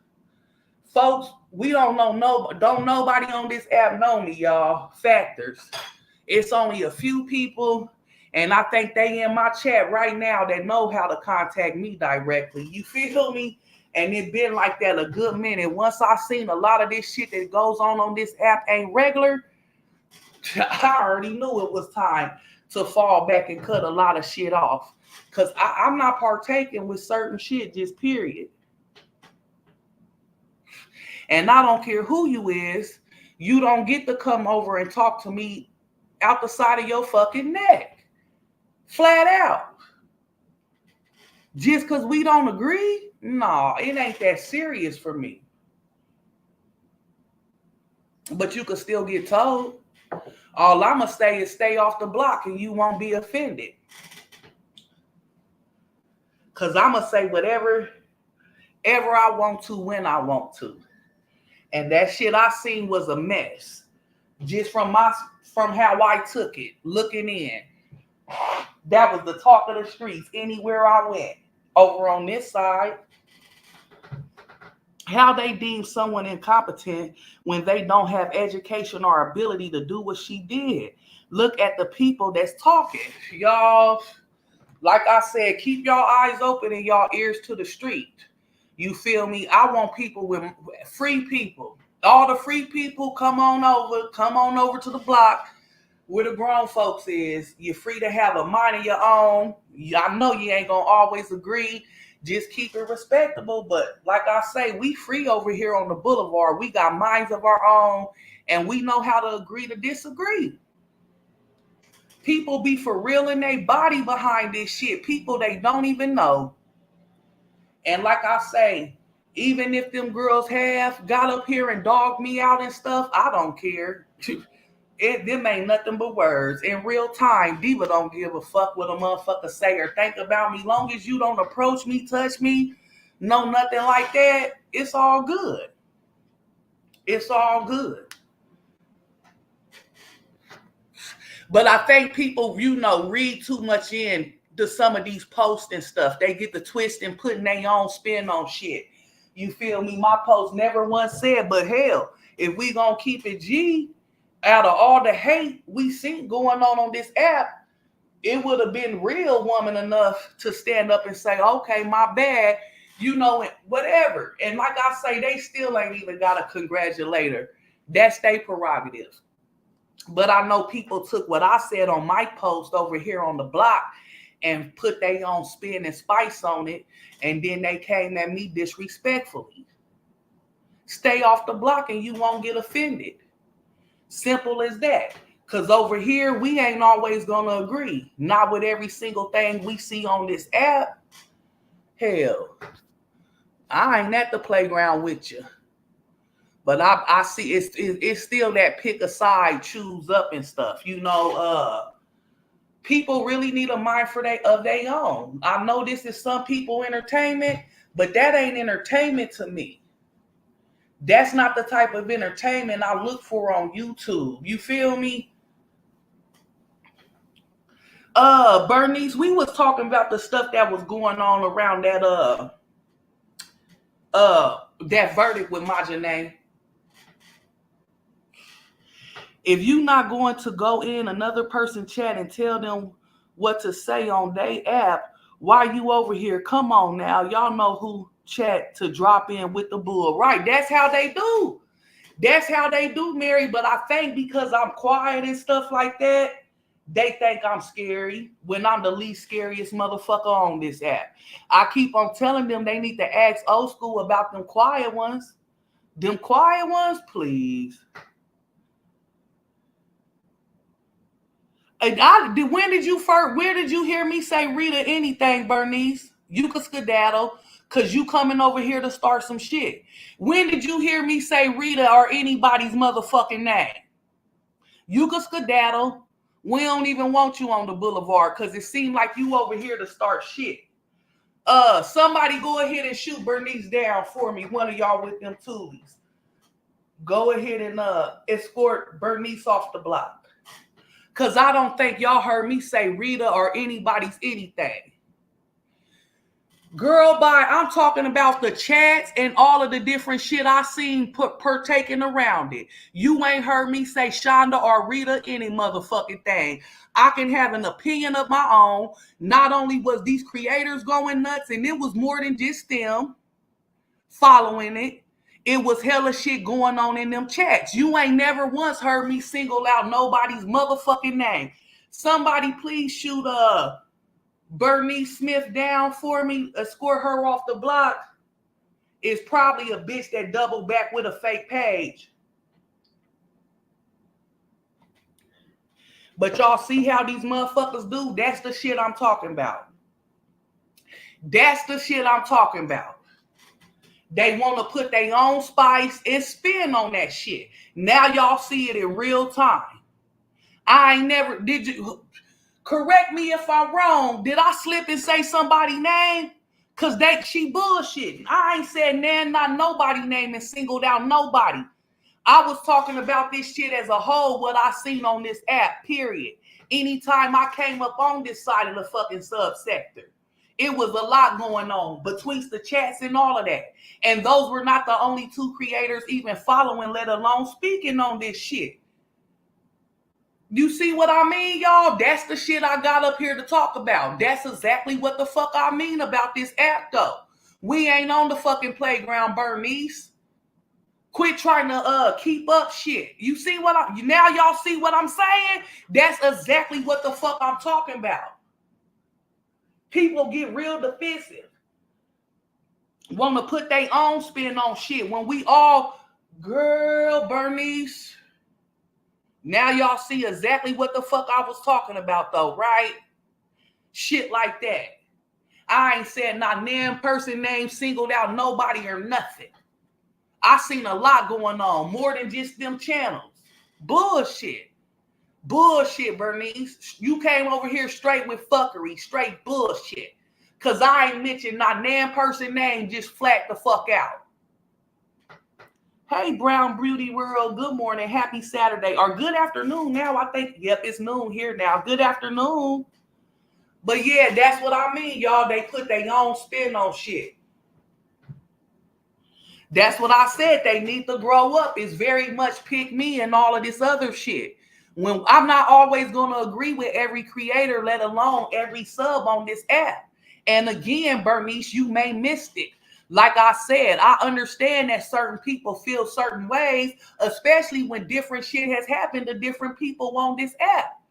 Folks, we don't nobody on this app know me, y'all. Factors. It's only a few people. And I think they in my chat right now that know how to contact me directly. You feel me? And it been like that a good minute. Once I seen a lot of this shit that goes on this app ain't regular, I already knew it was time to fall back and cut a lot of shit off. Because I'm not partaking with certain shit, just period. And I don't care who you is, you don't get to come over and talk to me out the side of your fucking neck. Flat out. Just because we don't agree? No, it ain't that serious for me. But you could still get told. All I'm going to say is stay off the block and you won't be offended. Because I'm going to say whatever I want to when I want to. And that shit I seen was a mess. Just from how I took it, looking in. That was the talk of the streets anywhere I went. Over on this side, how they deem someone incompetent when they don't have education or ability to do what she did. Look at the people that's talking. Y'all, like I said, keep y'all eyes open and y'all ears to the street. You feel me? I want people with free people. All the free people, come on over to the block. Where the grown folks is, you're free to have a mind of your own. I know you ain't gonna always agree. Just keep it respectable. But like I say, we free over here on the boulevard. We got minds of our own, and we know how to agree to disagree. People be for real in their body behind this shit. People they don't even know. And like I say, even if them girls have got up here and dogged me out and stuff, I don't care. Them ain't nothing but words. In real time, Diva don't give a fuck what a motherfucker say or think about me. Long as you don't approach me, touch me, no nothing like that, it's all good. It's all good. But I think people, read too much into some of these posts and stuff. They get the twist and putting their own spin on shit. You feel me? My post never once said, but hell, if we gonna keep it G, out of all the hate we see going on this app, it would have been real woman enough to stand up and say, okay, my bad, whatever. And like I say, they still ain't even got to congratulate her. That's their prerogative. But I know people took what I said on my post over here on the block and put their own spin and spice on it, and then they came at me disrespectfully. Stay off the block and you won't get offended. Simple as that. Because over here, we ain't always going to agree. Not with every single thing we see on this app. Hell, I ain't at the playground with you. But I see it's still that pick a side, choose up and stuff. People really need a mind of their own. I know this is some people entertainment, but that ain't entertainment to me. That's not the type of entertainment I look for on YouTube. You feel me? Bernice, we was talking about the stuff that was going on around that verdict with Majane. If you not going to go in another person chat and tell them what to say on their app, why you over here? Come on now. Y'all know who chat to drop in with the bull, right? That's how they do. That's how they do, Mary. But I think because I'm quiet and stuff like that, they think I'm scary when I'm the least scariest motherfucker on this app. I keep on telling them they need to ask old school about them quiet ones. Them quiet ones, please. Where did you hear me say Rita anything, Bernice? You could skedaddle because you coming over here to start some shit. When did you hear me say Rita or anybody's motherfucking name? You could skedaddle. We don't even want you on the boulevard because it seemed like you over here to start shit. Somebody go ahead and shoot Bernice down for me. One of y'all with them toolies. Go ahead and escort Bernice off the block. Because I don't think y'all heard me say Rita or anybody's anything. Girl, bye. I'm talking about the chats and all of the different shit I seen partaking around it. You ain't heard me say Shonda or Rita any motherfucking thing. I can have an opinion of my own. Not only was these creators going nuts, and it was more than just them following it. It was hella shit going on in them chats. You ain't never once heard me single out nobody's motherfucking name. Somebody please shoot Bernice Smith down for me. Escort her off the block. Is probably a bitch that doubled back with a fake page. But y'all see how these motherfuckers do? That's the shit I'm talking about. That's the shit I'm talking about. They want to put their own spice and spin on that shit. Now y'all see it in real time. Did you correct me if I'm wrong? Did I slip and say somebody's name? Cause she bullshitting. I ain't said not nobody name and singled out nobody. I was talking about this shit as a whole, what I seen on this app, period. Anytime I came up on this side of the fucking subsector. It was a lot going on between the chats and all of that. And those were not the only two creators even following, let alone speaking on this shit. You see what I mean, y'all? That's the shit I got up here to talk about. That's exactly what the fuck I mean about this app, though. We ain't on the fucking playground, Bernice. Quit trying to keep up shit. You see now y'all see what I'm saying? That's exactly what the fuck I'm talking about. People get real defensive. Want to put their own spin on shit when we all, girl, Bernice. Now y'all see exactly what the fuck I was talking about though, right? Shit like that. I ain't said not damn person name singled out nobody or nothing. I seen a lot going on, more than just them channels. Bullshit. Bullshit, Bernice. You came over here straight with fuckery, straight bullshit. Cause I ain't mentioned not damn person name, just flat the fuck out. Hey, Brown Beauty World, good morning, happy Saturday, or good afternoon now. I think, yep, it's noon here now. Good afternoon. But yeah, that's what I mean, y'all. They put their own spin on shit. That's what I said. They need to grow up. It's very much pick me and all of this other shit. When I'm not always going to agree with every creator, let alone every sub on this app. And again, Bernice, you may miss it. Like I said, I understand that certain people feel certain ways, especially when different shit has happened to different people on this app.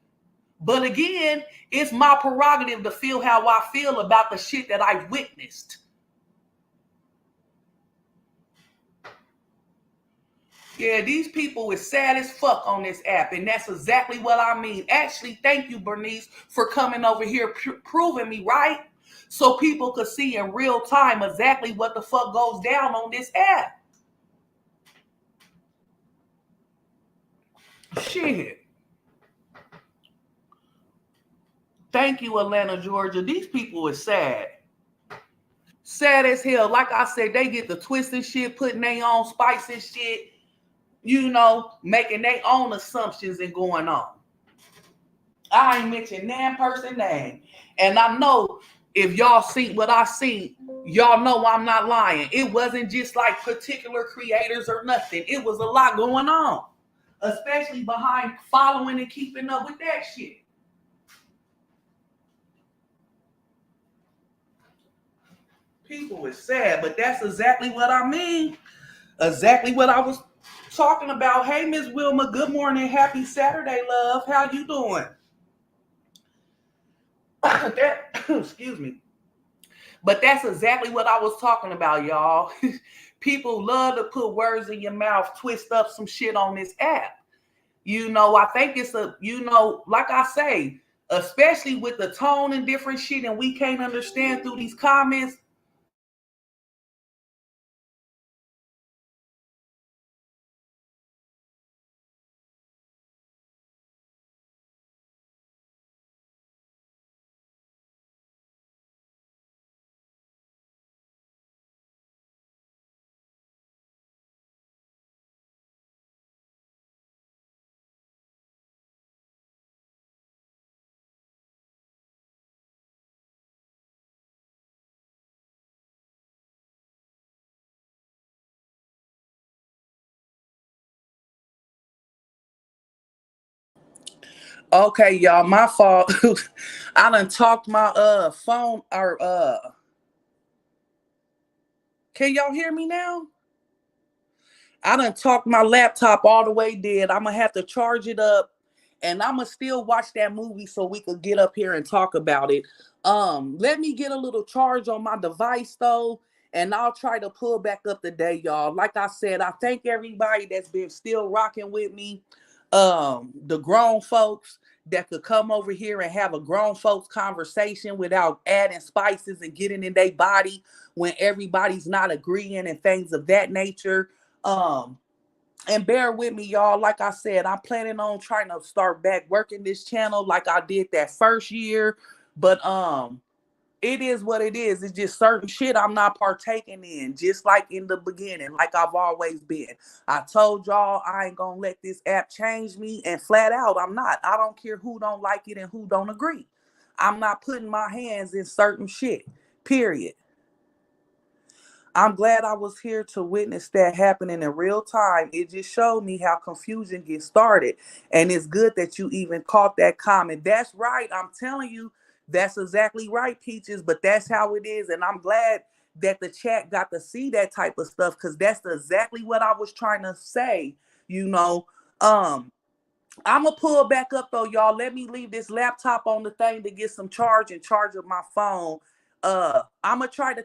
But again, it's my prerogative to feel how I feel about the shit that I've witnessed. Yeah, these people is sad as fuck on this app, and that's exactly what I mean. Actually, thank you, Bernice, for coming over here proving me right, so people could see in real time exactly what the fuck goes down on this app. Shit. Thank you, Atlanta, Georgia. These people is sad. Sad as hell. Like I said, they get the twisted shit, putting their own spice and shit, you know, making their own assumptions and going on. I ain't mentioned that person name. And I know if y'all see what I see, y'all know I'm not lying. It wasn't just like particular creators or nothing. It was a lot going on, especially behind following and keeping up with that shit. People is sad, but that's exactly what I mean. Exactly what I was talking about. Hey, Miss Wilma, good morning. Happy Saturday, love. How you doing? Excuse me. But that's exactly what I was talking about, y'all. People love to put words in your mouth, twist up some shit on this app. You know, I think it's a, you know, like I say, especially with the tone and different shit, and we can't understand through these comments. Okay, y'all, my fault. I done talked my phone or can y'all hear me now? I done talked my laptop all the way dead. I'm gonna have to charge it up, and I'm gonna still watch that movie so we could get up here and talk about it. Let me get a little charge on my device though, and I'll try to pull back up today, y'all. Like I said, I thank everybody that's been still rocking with me. The grown folks that could come over here and have a grown folks conversation without adding spices and getting in their body when everybody's not agreeing and things of that nature. Um, and bear with me, y'all. Like I said, I'm planning on trying to start back working this channel like I did that first year. But it is what it is. It's just certain shit I'm not partaking in, just like in the beginning, like I've always been. I told y'all I ain't gonna let this app change me, and flat out, I'm not. I don't care who don't like it and who don't agree. I'm not putting my hands in certain shit, period. I'm glad I was here to witness that happening in real time. It just showed me how confusion gets started. And it's good that you even caught that comment. That's right. I'm telling you, that's exactly right, Peaches. But that's how it is. And I'm glad that the chat got to see that type of stuff, because that's exactly what I was trying to say. You know, I'm gonna pull back up though, y'all. Let me leave this laptop on the thing to get some charge and charge of my phone. I'm gonna try to